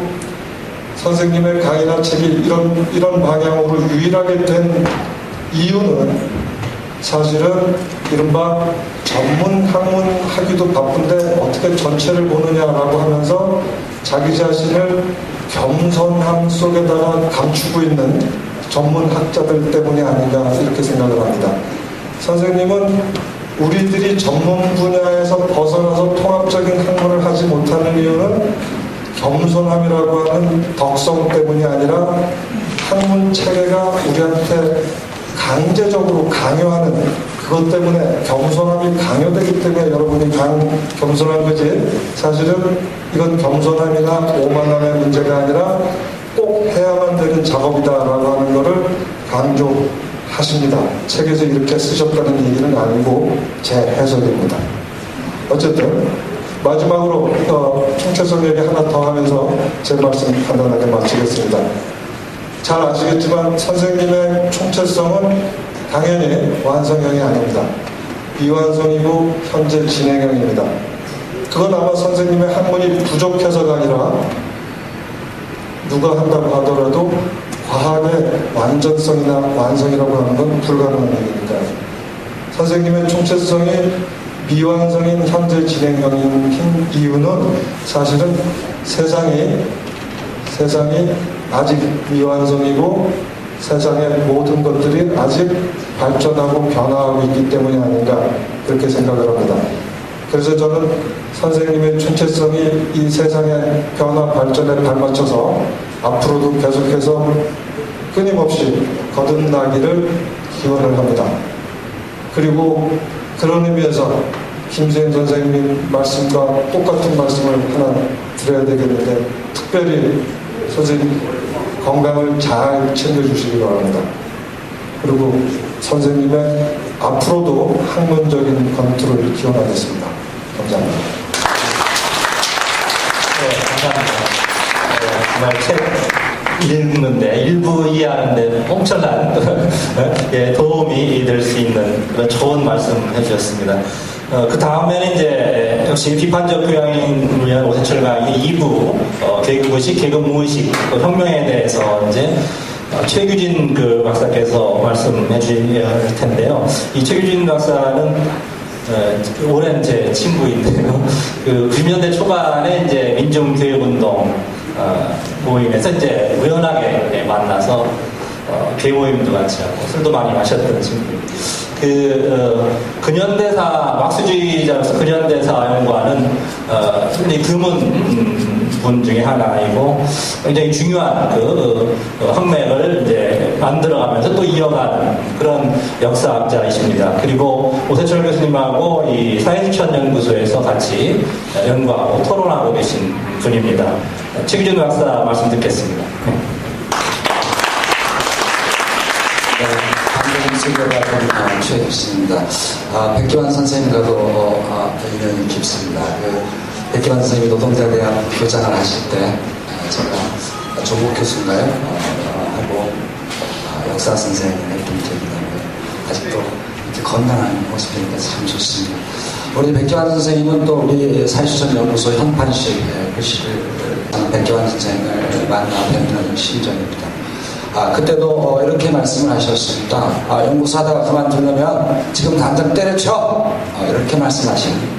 선생님의 강의나 책이 이런 방향으로 유일하게 된 이유는 사실은 이른바 전문 학문 하기도 바쁜데 어떻게 전체를 보느냐라고 하면서 자기 자신을 겸손함 속에다가 감추고 있는 전문 학자들 때문이 아닌가 이렇게 생각을 합니다. 선생님은 우리들이 전문 분야에서 벗어나서 통합적인 학문을 하지 못하는 이유는 겸손함이라고 하는 덕성 때문이 아니라 학문 체계가 우리한테 강제적으로 강요하는 그것 때문에 겸손함이 강요되기 때문에 여러분이 겸손한 거지 사실은 이건 겸손함이나 오만함의 문제가 아니라 꼭 해야만 되는 작업이다라고 하는 것을 강조하십니다. 책에서 이렇게 쓰셨다는 얘기는 아니고 제 해석입니다. 어쨌든 마지막으로 총체성 얘기 하나 더 하면서 제 말씀 간단하게 마치겠습니다. 잘 아시겠지만 선생님의 총체성은 당연히 완성형이 아닙니다. 미완성이고 현재 진행형입니다. 그건 아마 선생님의 학문이 부족해서가 아니라 누가 한다고 하더라도 과학의 완전성이나 완성이라고 하는 건 불가능한 얘기입니다. 선생님의 총체성이 미완성인 현재 진행형인 이유는 사실은 세상이 아직 미완성이고 세상의 모든 것들이 아직 발전하고 변화하고 있기 때문이 아닌가 그렇게 생각을 합니다. 그래서 저는 선생님의 총체성이 이 세상의 변화 발전에 발맞춰서 앞으로도 계속해서 끊임없이 거듭나기를 기원을 합니다. 그리고 그런 의미에서 김수현 선생님 말씀과 똑같은 말씀을 하나 드려야 되겠는데 특별히 선생님 건강을 잘 챙겨주시기 바랍니다. 그리고 선생님의 앞으로도 학문적인 건투를 기원하겠습니다. 감사합니다. 네, 감사합니다. 정말 책 읽는데 일부 이해하는데 엄청난 도움이 될 수 있는 그런 좋은 말씀 해주셨습니다. 그 다음에는 이제 역시 비판적 교양인 위한 오세철 강의 2부 계급의식, 계급무의식 혁명에 대해서 이제 최규진 그 박사께서 말씀해 주실 텐데요. 이 최규진 박사는 오랜 제 친구인데요. 그 90년대 초반에 이제 민중교육운동 모임에서 이제 우연하게 만나서 개모임도 같이 하고 술도 많이 마셨던 친구입니다. 근현대사 막수주의자로서 근현대사 연구하는 굉장히 드문 분 중에 하나이고 굉장히 중요한 학맥을 이제 만들어가면서 또 이어가는 그런 역사학자이십니다. 그리고 오세철 교수님하고 이 사회실천연구소에서 같이 연구하고 토론하고 계신 분입니다. 최규준 박사 말씀 듣겠습니다. 방송수교가 최규진입니다. 백기환 선생님과도 인연이 깊습니다. 백기환 선생님이 노동자대학 교장을 하실 때 제가 조국 교수인가요? 하고 역사 선생님을 했던 기억이 나고요. 아직도 이렇게 건강한 모습이니까 참 좋습니다. 우리 백기환 선생님은 또 우리 사회실천연구소 현판식 글씨를 백기환 선생님을 만나 뵙는 심정입니다. 그때도 이렇게 말씀을 하셨습니다. 연구소 하다가 그만두려면 지금 당장 때려쳐! 이렇게 말씀하신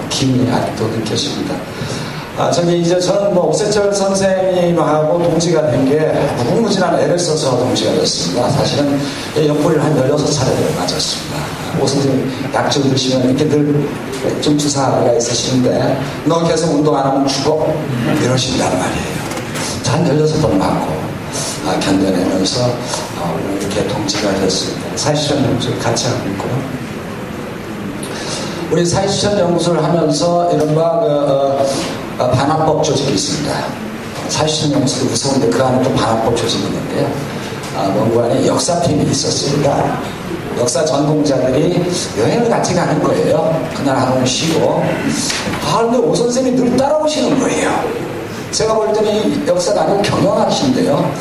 기운이 아직도 느껴집니다. 저는 오세철 선생님하고 동지가 된 게 무궁무진한 애를 써서 동지가 됐습니다. 사실은 옆구리를 한 16차례를 맞았습니다. 오 선생님 약좀 드시면 이렇게 늘 좀 주사가 있으시는데 너 계속 운동 안 하면 죽어? 이러신단 말이에요. 한 16번 맞고 견뎌내면서 이렇게 동지가 됐습니다. 사회실천연구소를 같이 하고 있고요. 우리 사회실천연구소를 하면서 이른바 반환법 조직이 있습니다. 사회실천연구소도 무서운데 그 안에 또 반환법 조직이 있는데요. 원고 안에 역사팀이 있었습니다. 역사 전공자들이 여행을 같이 가는 거예요. 그날 하루는 쉬고. 근데 오 선생님이 늘 따라오시는 거예요. 제가 볼 때는 역사가 아니고 경영하신데요.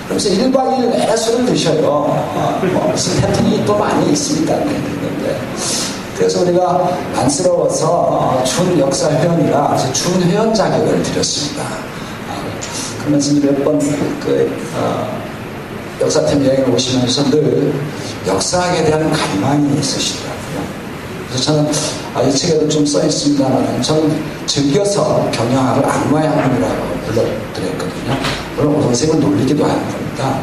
그래서 1박 2일 내내 술을 드셔요. 무슨 패턴이 또 많이 있습니다. 그런데 그래서 우리가 안쓰러워서 준역사회원이라 준회원 자격을 드렸습니다. 그러면서 몇 번 역사팀 여행을 오시면서 늘 역사학에 대한 갈망이 있으시더라고요. 그래서 저는 이 책에도 좀 써 있습니다만 저는 즐겨서 경영학을 악마의 학문이라고 불러드렸거든요. 물론 선생님을 놀리기도 하는 겁니다.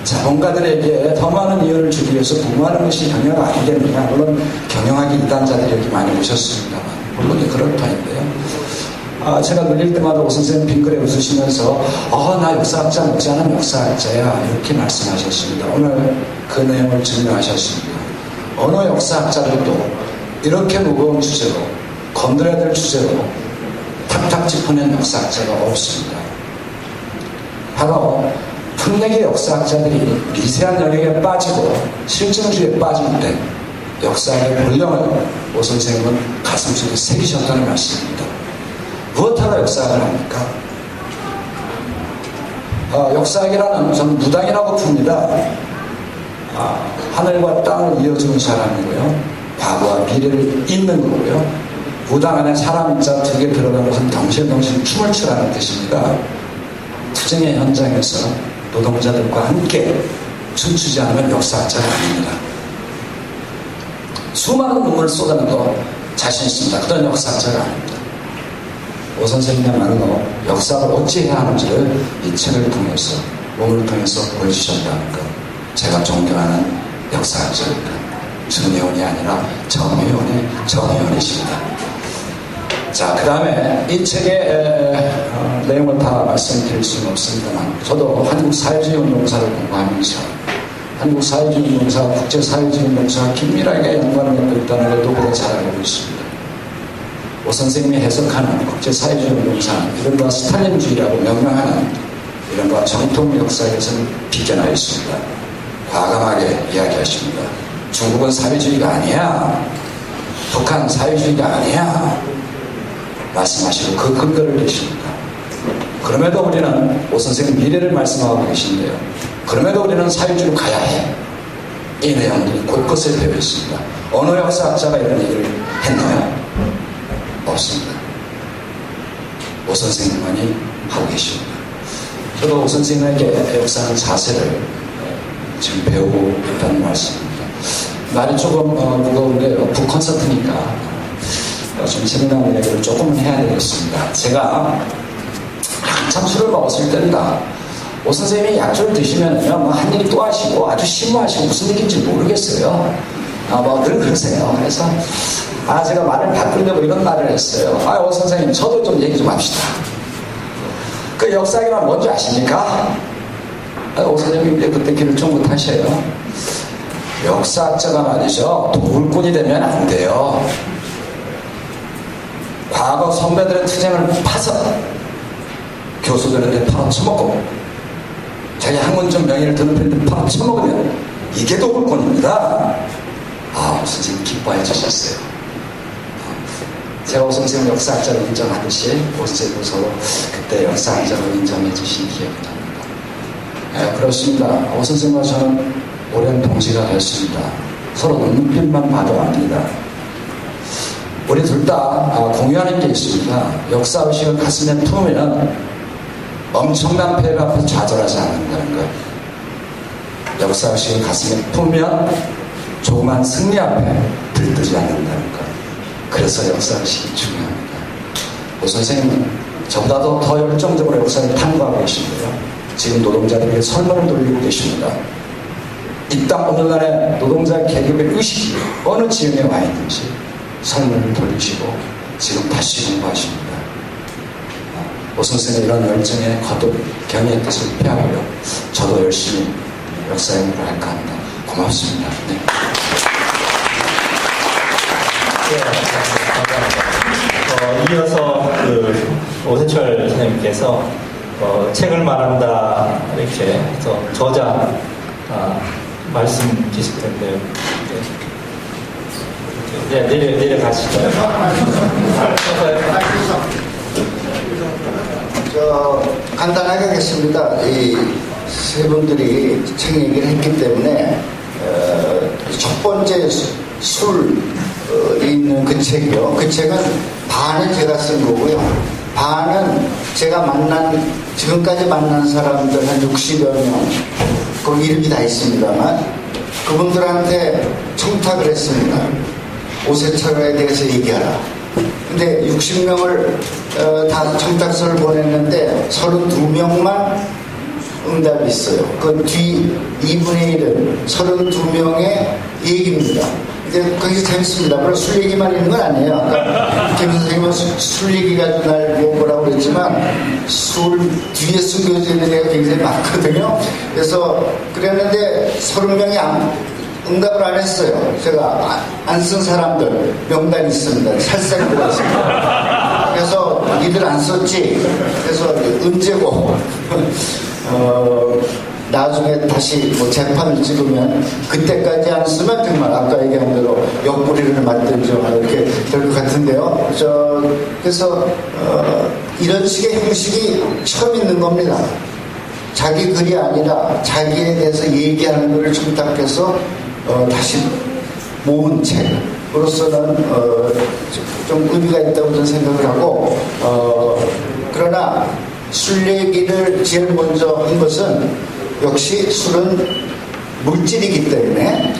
자본가들에게 더 많은 이윤을 주기 위해서 부모하는 것이 경영학 아니겠느냐. 물론 경영학의 이단자들이 여기 많이 오셨습니다만 물론 그럴 터인데요. 제가 놀릴 때마다 오 선생님 빙그레 웃으시면서 나 역사학자 못지않은 역사학자야 이렇게 말씀하셨습니다. 오늘 그 내용을 증명하셨습니다. 어느 역사학자들도 이렇게 무거운 주제로 건드려야 될 주제로 탁탁 짚어낸 역사학자가 없습니다. 바로 풍력의 역사학자들이 미세한 영역에 빠지고 실증주의에 빠질 때 역사학의 본령을 오 선생님은 가슴속에 새기셨다는 말씀입니다. 무엇하러 역사학을 합니까? 역사학이라는 저는 무당이라고 풉니다. 하늘과 땅을 이어주는 사람이고요. 과거와 미래를 잇는 거고요. 무당 안에 사람 인자 두 개 들어간 것은 덩실덩실 춤을 추라는 뜻입니다. 투쟁의 현장에서 노동자들과 함께 춤추지 않으면 역사학자가 아닙니다. 수많은 눈물을 쏟아내도 자신 있습니다. 그런 역사학자가 아닙니다. 오 선생님야말로 역사를 어찌해야 하는지를 이 책을 통해서 몸을 통해서 보여주셨다는 것. 제가 존경하는 역사학자입니다. 준회원이 아니라 정회원의 정회원이십니다. 자, 그 다음에 이 책의 내용을 다 말씀드릴 수는 없습니다만 저도 한국 사회주의 운동사를 공부하면서 한국 사회주의 운동사, 국제 사회주의 운동사와 긴밀하게 연관을 갖고 있다는 걸 누구보다 잘 알고 있습니다. 오 선생님이 해석하는 국제 사회주의 운동사는 이른바 스탈린주의라고 명명하는 이른바 정통 역사에서는 비껴나 있습니다. 과감하게 이야기하십니다. 중국은 사회주의가 아니야. 북한 사회주의가 아니야. 말씀하시고 그 근거를 내십니다. 그럼에도 우리는 오 선생님 미래를 말씀하고 계신데요. 그럼에도 우리는 사회주의로 가야 해. 이 내용들이 곳곳에 되어 있습니다. 어느 역사학자가 이런 얘기를 했나요? 없습니다. 오 선생님만이 하고 계십니다. 저도 오 선생님에게 역사하는 자세를 지금 배우고 있다는 말씀입니다. 말이 조금 무거운데요. 북콘서트니까 좀 재미나는 얘기를 조금은 해야 되겠습니다. 제가 한참 술을 먹었을 때입니다. 오 선생님이 약주를 드시면요, 한 얘기 또 하시고 아주 심오하시고 무슨 얘기인지 모르겠어요. 늘 그러세요. 그래서 제가 말을 바꾸려고 이런 말을 했어요. 오 선생님, 저도 좀 얘기 좀 합시다. 그 역사학이란 뭔지 아십니까? 오 선생님 그때 길을 좀 못하셔요. 역사학자가 말이죠, 도굴꾼이 되면 안 돼요. 과거 선배들의 투쟁을 파서 교수들한테 팔아쳐먹고 자기 학문적 명예를 드는 편인데 팔아쳐먹으면 이게 도굴꾼입니다. 선생님 기뻐해 주셨어요. 제가 오 선생님 역사학자를 인정하듯이 오 선생님도 서로 그때 역사학자로 인정해 주신 기억이 납니다. 그렇습니다. 오 선생님과 저는 오랜 동지가 됐습니다. 서로 눈빛만 봐도 압니다. 우리 둘 다 공유하는 게 있습니다. 역사의식을 가슴에 품으면 엄청난 패배 앞에 좌절하지 않는다는 것. 역사의식을 가슴에 품으면 조그만 승리 앞에 들뜨지 않는다는 것. 그래서 역사의식이 중요합니다. 오 선생님은 저보다도 더 열정적으로 역사를 탐구하고 계신데요. 지금 노동자들에게 설문을 돌리고 계십니다. 이 땅 오늘날의 노동자 계급의 의식이 어느 지역에 와 있는지 설문을 돌리시고 지금 다시 공부하십니다. 오 선생의 이런 열정에 거듭 경의의 뜻을 표하고요. 저도 열심히 역사 연구를 할까 합니다. 고맙습니다. 네. 이어서 오세철 선생님께서 책을 말한다 이렇게 해서 저자 말씀 주실 텐데요. 네, 내려가시죠. 간단하게 하겠습니다. 이 세 분들이 책 얘기를 했기 때문에 첫 번째 술 있는 그 책이요. 그 책은 반은 제가 쓴 거고요. 반은 제가 지금까지 만난 사람들 한 60여 명, 그 이름이 다 있습니다만, 그분들한테 청탁을 했습니다. 오세철에 대해서 얘기하라. 근데 60명을 다 청탁서를 보냈는데 32명만 응답이 있어요. 그 뒤 2분의 1은 32명의 얘기입니다. 근데 굉장히 재밌습니다. 물론 술 얘기만 있는 건 아니에요. 아까 김 선생님은 술 얘기 가지고 날 뭐라고 그랬지만 술 뒤에 숨겨져 있는 애가 굉장히 많거든요. 그래서 그랬는데 30명이 응답을 안 했어요. 제가 안 쓴 사람들 명단이 있습니다. 살짝 들어있습니다. 그래서 니들 안 썼지? 그래서 언제고 나중에 다시 뭐 재판을 찍으면 그때까지 안 쓰면 정말 아까 얘기한 대로 옆구리를 맞들죠. 이렇게 될 것 같은데요. 그래서 이런 식의 형식이 처음 있는 겁니다. 자기 글이 아니라 자기에 대해서 얘기하는 것을 청탁해서 다시 모은 책으로서는 좀 의미가 있다고 저는 생각을 하고, 그러나 술 얘기를 제일 먼저 한 것은 역시 술은 물질이기 때문에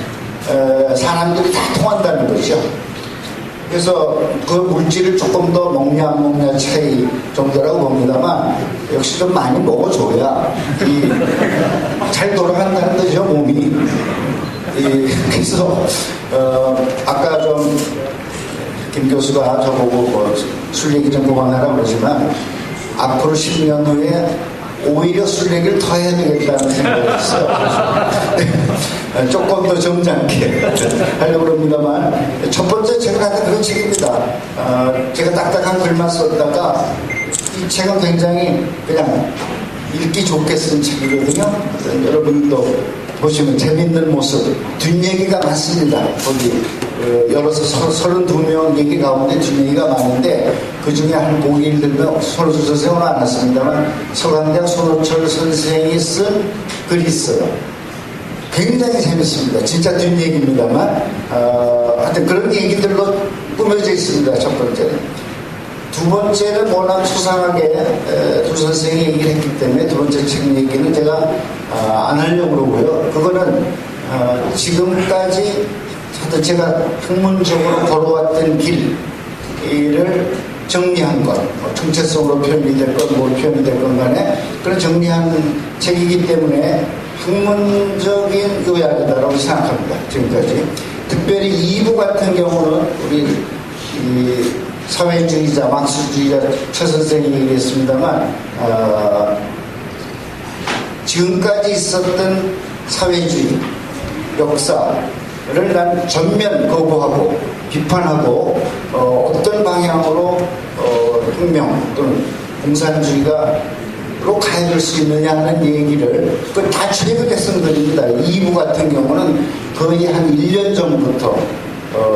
사람들이 다 통한다는 거죠. 그래서 그 물질을 조금 더 먹냐 안 먹냐 차이 정도라고 봅니다만, 역시 좀 많이 먹어줘야 잘 돌아간다는 거죠, 몸이. 그래서 아까 좀 김 교수가 저보고 술 얘기 좀 그만하라고 그러지만, 앞으로 10년 후에 오히려 술 얘기를 더 해야 되겠다는 생각을 했어요. 조금 더 점잖게 하려고 합니다만, 첫 번째 책은 하여튼 그런 책입니다. 제가 딱딱한 글만 썼다가 이 책은 굉장히 그냥 읽기 좋게 쓴 책이거든요. 여러분도 보시면 재밌는 모습, 뒷얘기가 많습니다. 거기 열어서 32명 얘기 가운데 뒷얘기가 많은데, 그 중에 한 보기 들면 손호철 선생은 안 왔습니다만 서강대학 손호철 선생이 쓴 글이 있어요. 굉장히 재밌습니다. 진짜 뒷얘기입니다만 하여튼 그런 얘기들로 꾸며져 있습니다. 첫 번째는. 두 번째는 워낙 수상하게 두 선생이 얘기를 했기 때문에 두 번째 책 얘기는 제가 안 하려고 그러고요. 그거는 지금까지 제가 학문적으로 걸어왔던 길을 정리한 것, 정체성으로 표현이 될 것, 뭐 표현이 될 것 간에 그런 정리한 책이기 때문에 학문적인 요약이다라고 생각합니다. 지금까지. 특별히 2부 같은 경우는 우리 사회주의자, 막스주의자 최 선생이 얘기했습니다만, 지금까지 있었던 사회주의 역사를 난 전면 거부하고 비판하고 어떤 방향으로 혁명 또는 공산주의가로 가야 될 수 있느냐 하는 얘기를 그걸 다 최근에 쓴 글입니다. 2부 같은 경우는 거의 한 1년 전부터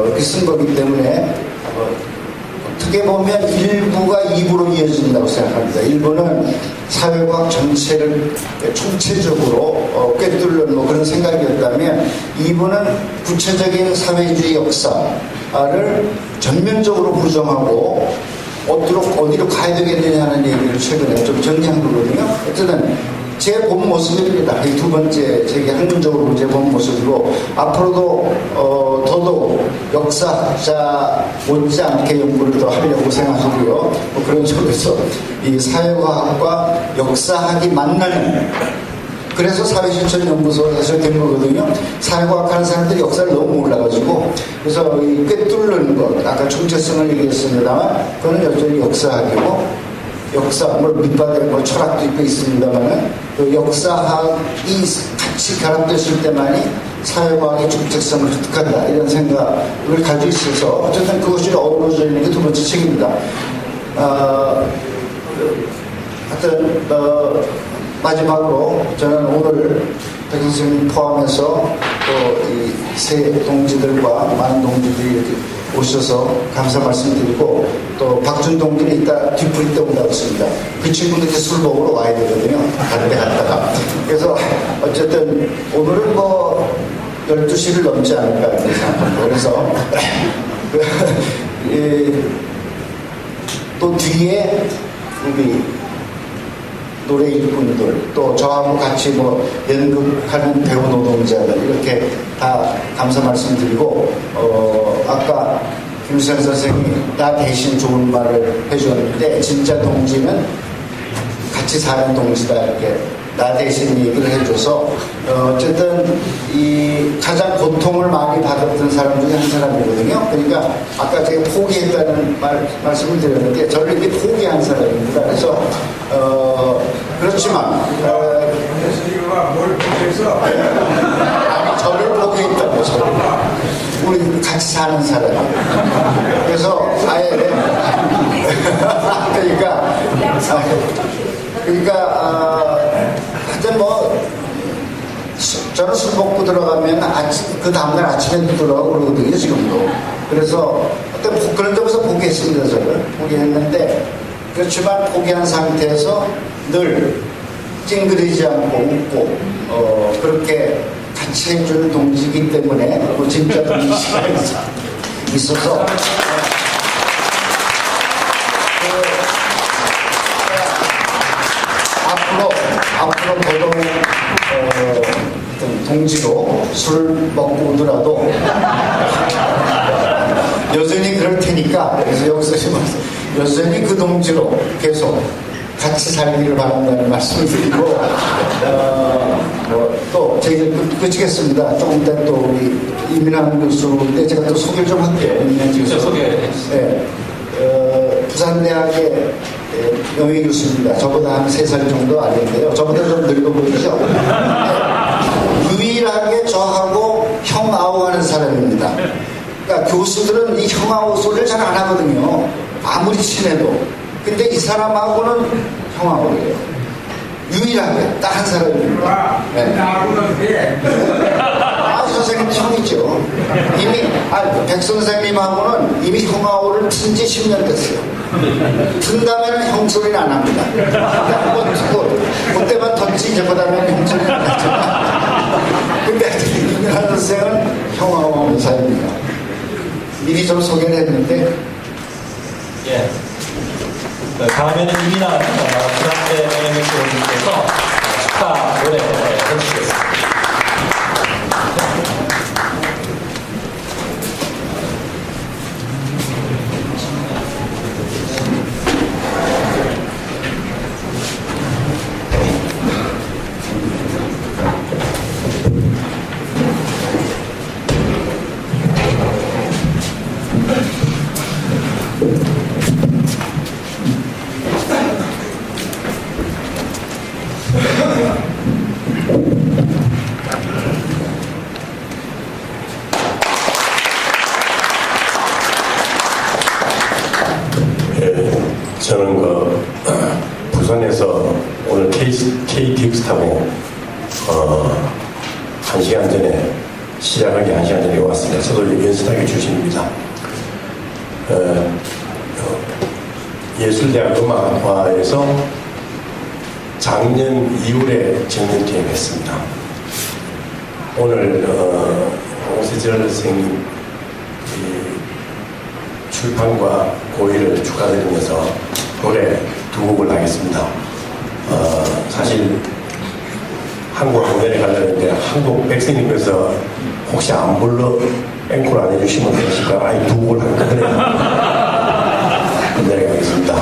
이렇게 쓴 거기 때문에 어떻게 보면 1부가 2부로 이어진다고 생각합니다. 1부는 사회과학 전체를 총체적으로 꿰뚫는 뭐 그런 생각이었다면 2부는 구체적인 사회주의 역사를 전면적으로 부정하고 어디로 가야 되겠느냐 하는 얘기를 최근에 좀 정리한 거거든요. 어쨌든 제 본 모습입니다. 이 두 번째 제게 학문적으로 제 본 모습이고, 앞으로도 더더욱 역사학자 못지않게 연구를 더 하려고 생각하고요. 뭐 그런 쪽에서 이 사회과학과 역사학이 만나는, 그래서 사회실천연구소가 사실 된 거거든요. 사회과학 하는 사람들이 역사를 너무 몰라가지고, 그래서 이 꿰뚫는 것, 아까 정체성을 얘기했습니다만 그거는 여전히 역사학이고, 역사, 밑바닥에 철학도 있고 있습니다만, 그 역사학이 같이 결합됐을 때만이 사회과학의 중책성을 획득한다, 이런 생각을 가지고 있어서 어쨌든 그것이 어우러져 있는 게 두 번째 책입니다. 하여튼 마지막으로 저는 오늘 백 선생님 포함해서 또 이 세 동지들과 많은 동지들이 이렇게 오셔서 감사 말씀드리고, 또 박준 동지는 이따 뒷부리 때 온다고 했습니다. 그 친구도 이제 술 먹으러 와야 되거든요. 다른 데 갔다가. 그래서 어쨌든 오늘은 뭐 12시를 넘지 않을까 이렇게 생각합니다. 그래서 또 뒤에 우리 노래 일꾼들, 또 저하고 같이 뭐 연극하는 배우 노동자들 이렇게 다 감사 말씀드리고, 아까 김수현 선생님이 나 대신 좋은 말을 해주었는데, 진짜 동지는 같이 사는 동지다, 이렇게 나 대신 얘기를 해줘서, 어쨌든 이 가장 고통을 많이 받았던 사람 중에 한 사람이거든요. 그러니까 아까 제가 포기했다는 말씀을 드렸는데, 저를 이렇게 포기한 사람입니다. 그래서 그렇지만 예수님과 뭘 포기해서 아니, 저를 포기했다고. 저를. 우리 같이 사는 사람. 그래서 아예 그러니까 하여튼 뭐 저는 술 먹고 들어가면 그 다음날 아침에 들어가고 그러거든요, 지금도. 그래서 어떤 그런 점에서 포기했습니다. 저를 포기했는데, 그렇지만 포기한 상태에서 늘 찡그리지 않고 웃고 그렇게 같이 해주는 동지이기 때문에 뭐 진짜 동지가 있어서 앞으로 보통 동지로 술 먹고 오더라도 여전히 그럴 테니까, 그래서 여기서 여전히 그 동지로 계속 같이 살기를 바란다는 말씀을 드리고, 또 저희가 끝이겠습니다. 조금 이따 또 우리 이민환 교수인데 제가 또 소개를 좀 할게요. 이민환 교수. 네. 부산대학의 명예 교수입니다. 저보다 한 3살 정도 아닌데요. 저보다 좀 늙어 보이죠? 네. 유일하게 저하고 형아우하는 사람입니다. 그러니까 교수들은 이 형아우 소리를 잘 안 하거든요. 아무리 친해도. 근데 이 사람하고는 형아우예요. 유일하게 딱 한 사람입니다. 네. 선생님 형이죠. 이미 백 선생님하고는 이미 형아우를 튼 지 10년 됐어요. 튼 다음에는 형 소리는 안 합니다. 한번 듣고 그때만 던지 저보다는 형 소리는 안 하죠. 근데 이민환 선생은 형아우 하는 사람입니다. 미리 좀 소개를 했는데, 예. 다음에는 이민환 부산대 명예교수님께서 축하 노래 해주시겠습니다. 저는 부산에서 오늘 KTX 타고 1시간 전에 시작하기 1시간 전에 왔습니다. 저도 연수대학교 출신입니다. 예술대학 음악과에서 작년 2월에 정년퇴임 했습니다. 오늘 오세철 선생님 출판과 고의를 축하드리면서 노래 2곡을 하겠습니다. 사실 한국 공연에 가려는데 한국 백성님께서 혹시 안 불러 앵콜 안 해주시면 되실까? 아니 2곡을 하니까 그래요. 네, 가겠습니다.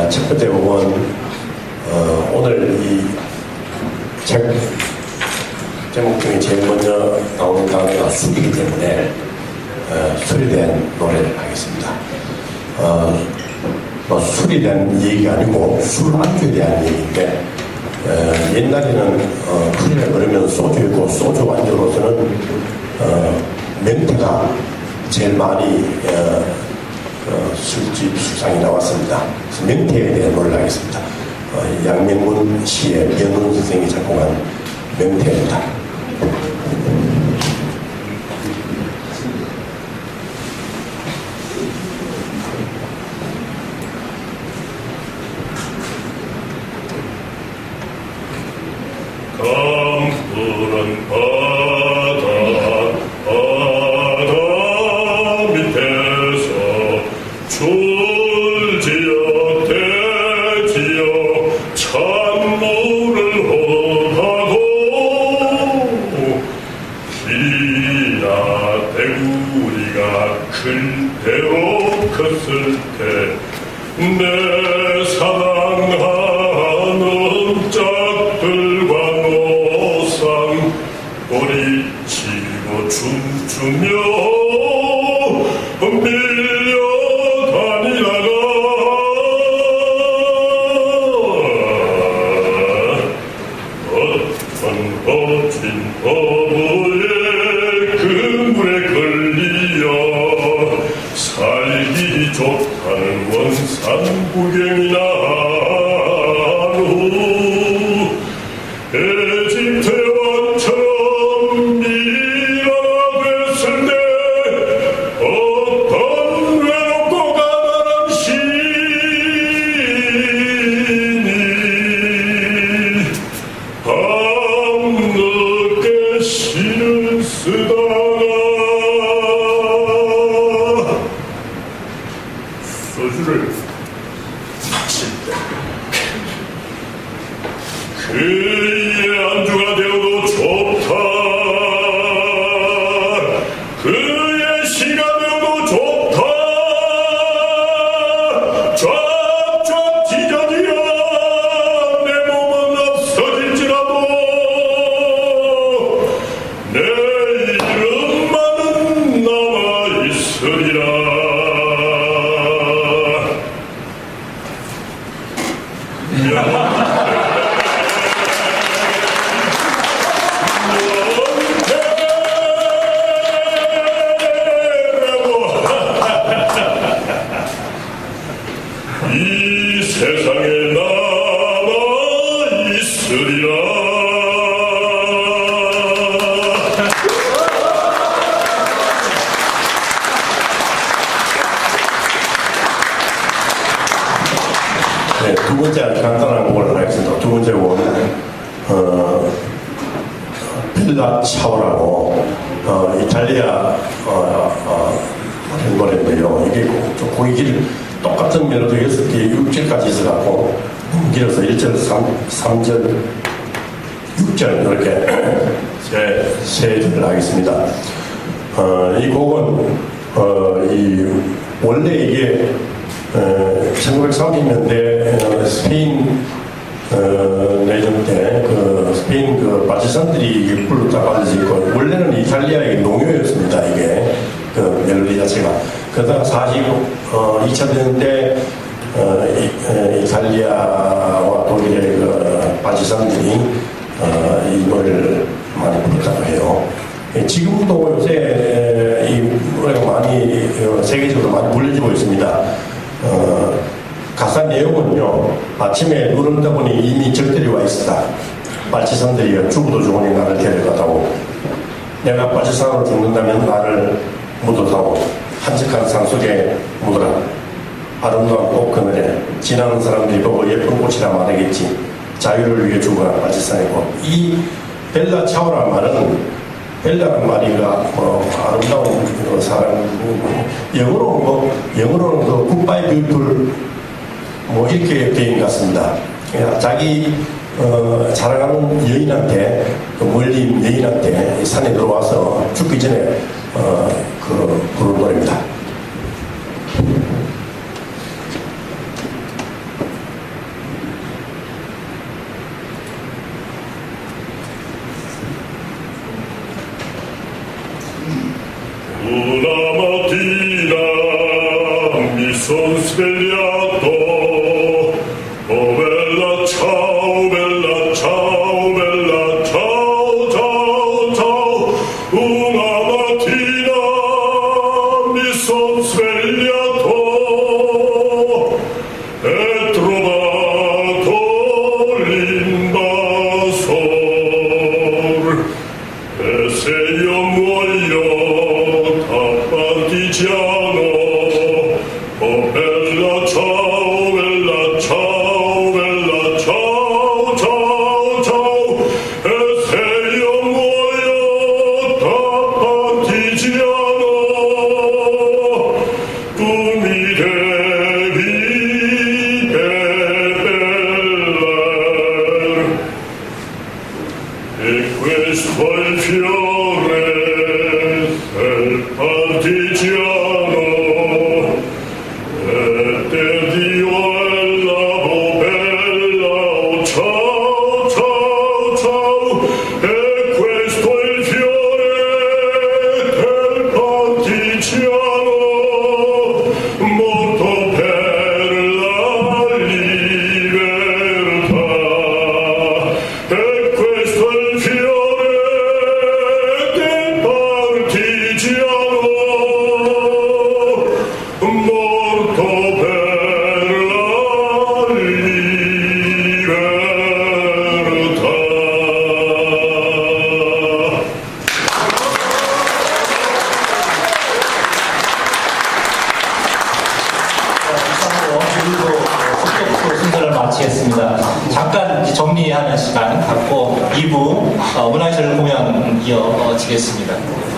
첫 번째 곡은 오늘 이 책 제목 중에 제일 먼저 나오는 단어가 술이기 때문에 술에 대한 노래를 하겠습니다. 술에 대한 얘기가 아니고 술 안주에 대한 얘기인데, 옛날에는 술이라 그러면 소주였고, 소주 안주로서는 멘트가 제일 많이 술집 술상에 나왔습니다. 그래서 멘트에 대한 노래를 하겠습니다. 양명문 시의 변훈 선생이 작곡한 멘트입니다. 강푸른 바다 밑에 클대로 컸을 때 내 사랑하는 짝들과 노상 꼬리치고 춤추며 밀려다니다가 어떤 거친 어부의 그 물에 걸리어 살기 좋다는 원산 구경이나 한 후 에집트 왕처럼 미라됐을 때 어떤 외롭고 가난한 시인이 밤늦게 시를 쓰다가 소주를 마실 때 그의 안주가 되어도 좋다 그의 시가 되어도 좋다 쫙쫙 찢어지어 내 몸은 없어질지라도 내 이름만은 남아있으리라 이 세상에 남아있으리라 네, 두 번째 아주 간단한 곡을 하겠습니다. 두 번째 곡은 빌라 차오라고 이탈리아 노래인데요. 이게 곡이 똑같은 멜로디 6개, 6절까지 있어갖고 길어서 1절, 3절, 6절 이렇게 세 절을 하겠습니다. 이 곡은 원래 이게 1930년대 스페인 내전 때 스페인 바치산들이 불렀다고 알려지고 원래는 이탈리아의 농요였습니다. 이게 멜로디 자체가. 그러다가 2000년대 이탈리아와 독일의 바치산들이 이 노래를 많이 부르다고 해요. 지금도 요새 이 노래가 많이 세계적으로 많이 불려지고 있습니다. 가사 내용은요, 아침에 눈을 떠보니 이미 적들이 와 있었다. 바치산들이 죽어도 좋으니 나를 데려가다오. 내가 바치산으로 죽는다면 나를 묻어다오. 한적한 산속에 묻어라. 아름다운 꽃 그늘에 지나는 사람들이 보고 예쁜 꽃이라 말하겠지. 자유를 위해 죽어라. 바치산의 꽃. 이 벨라 차오라 말은 벨라는 말이가 아름다운 사람, 영어로는 굿바이 뷰티풀 이렇게 되어 있는 것 같습니다. 자기 사랑하는 여인한테 멀리 있는 여인한테 산에 들어와서 죽기 전에 부른 노래입니다. Una mattina mi son svegliato, oh bella ciao, bella ciao, bella ciao, ciao, ciao. Una mattina mi son svegliato e trovato l'invasor. E se io muoio partigiano, oh bella ciao, bella ciao, bella ciao, ciao, ciao. E se io muoio da partigiano, tu mi devi debellare. E questo è il fiore del partigiano, 마치겠습니다. 잠깐 정리하는 시간 갖고 2부 문화예술 공연 이어지겠습니다.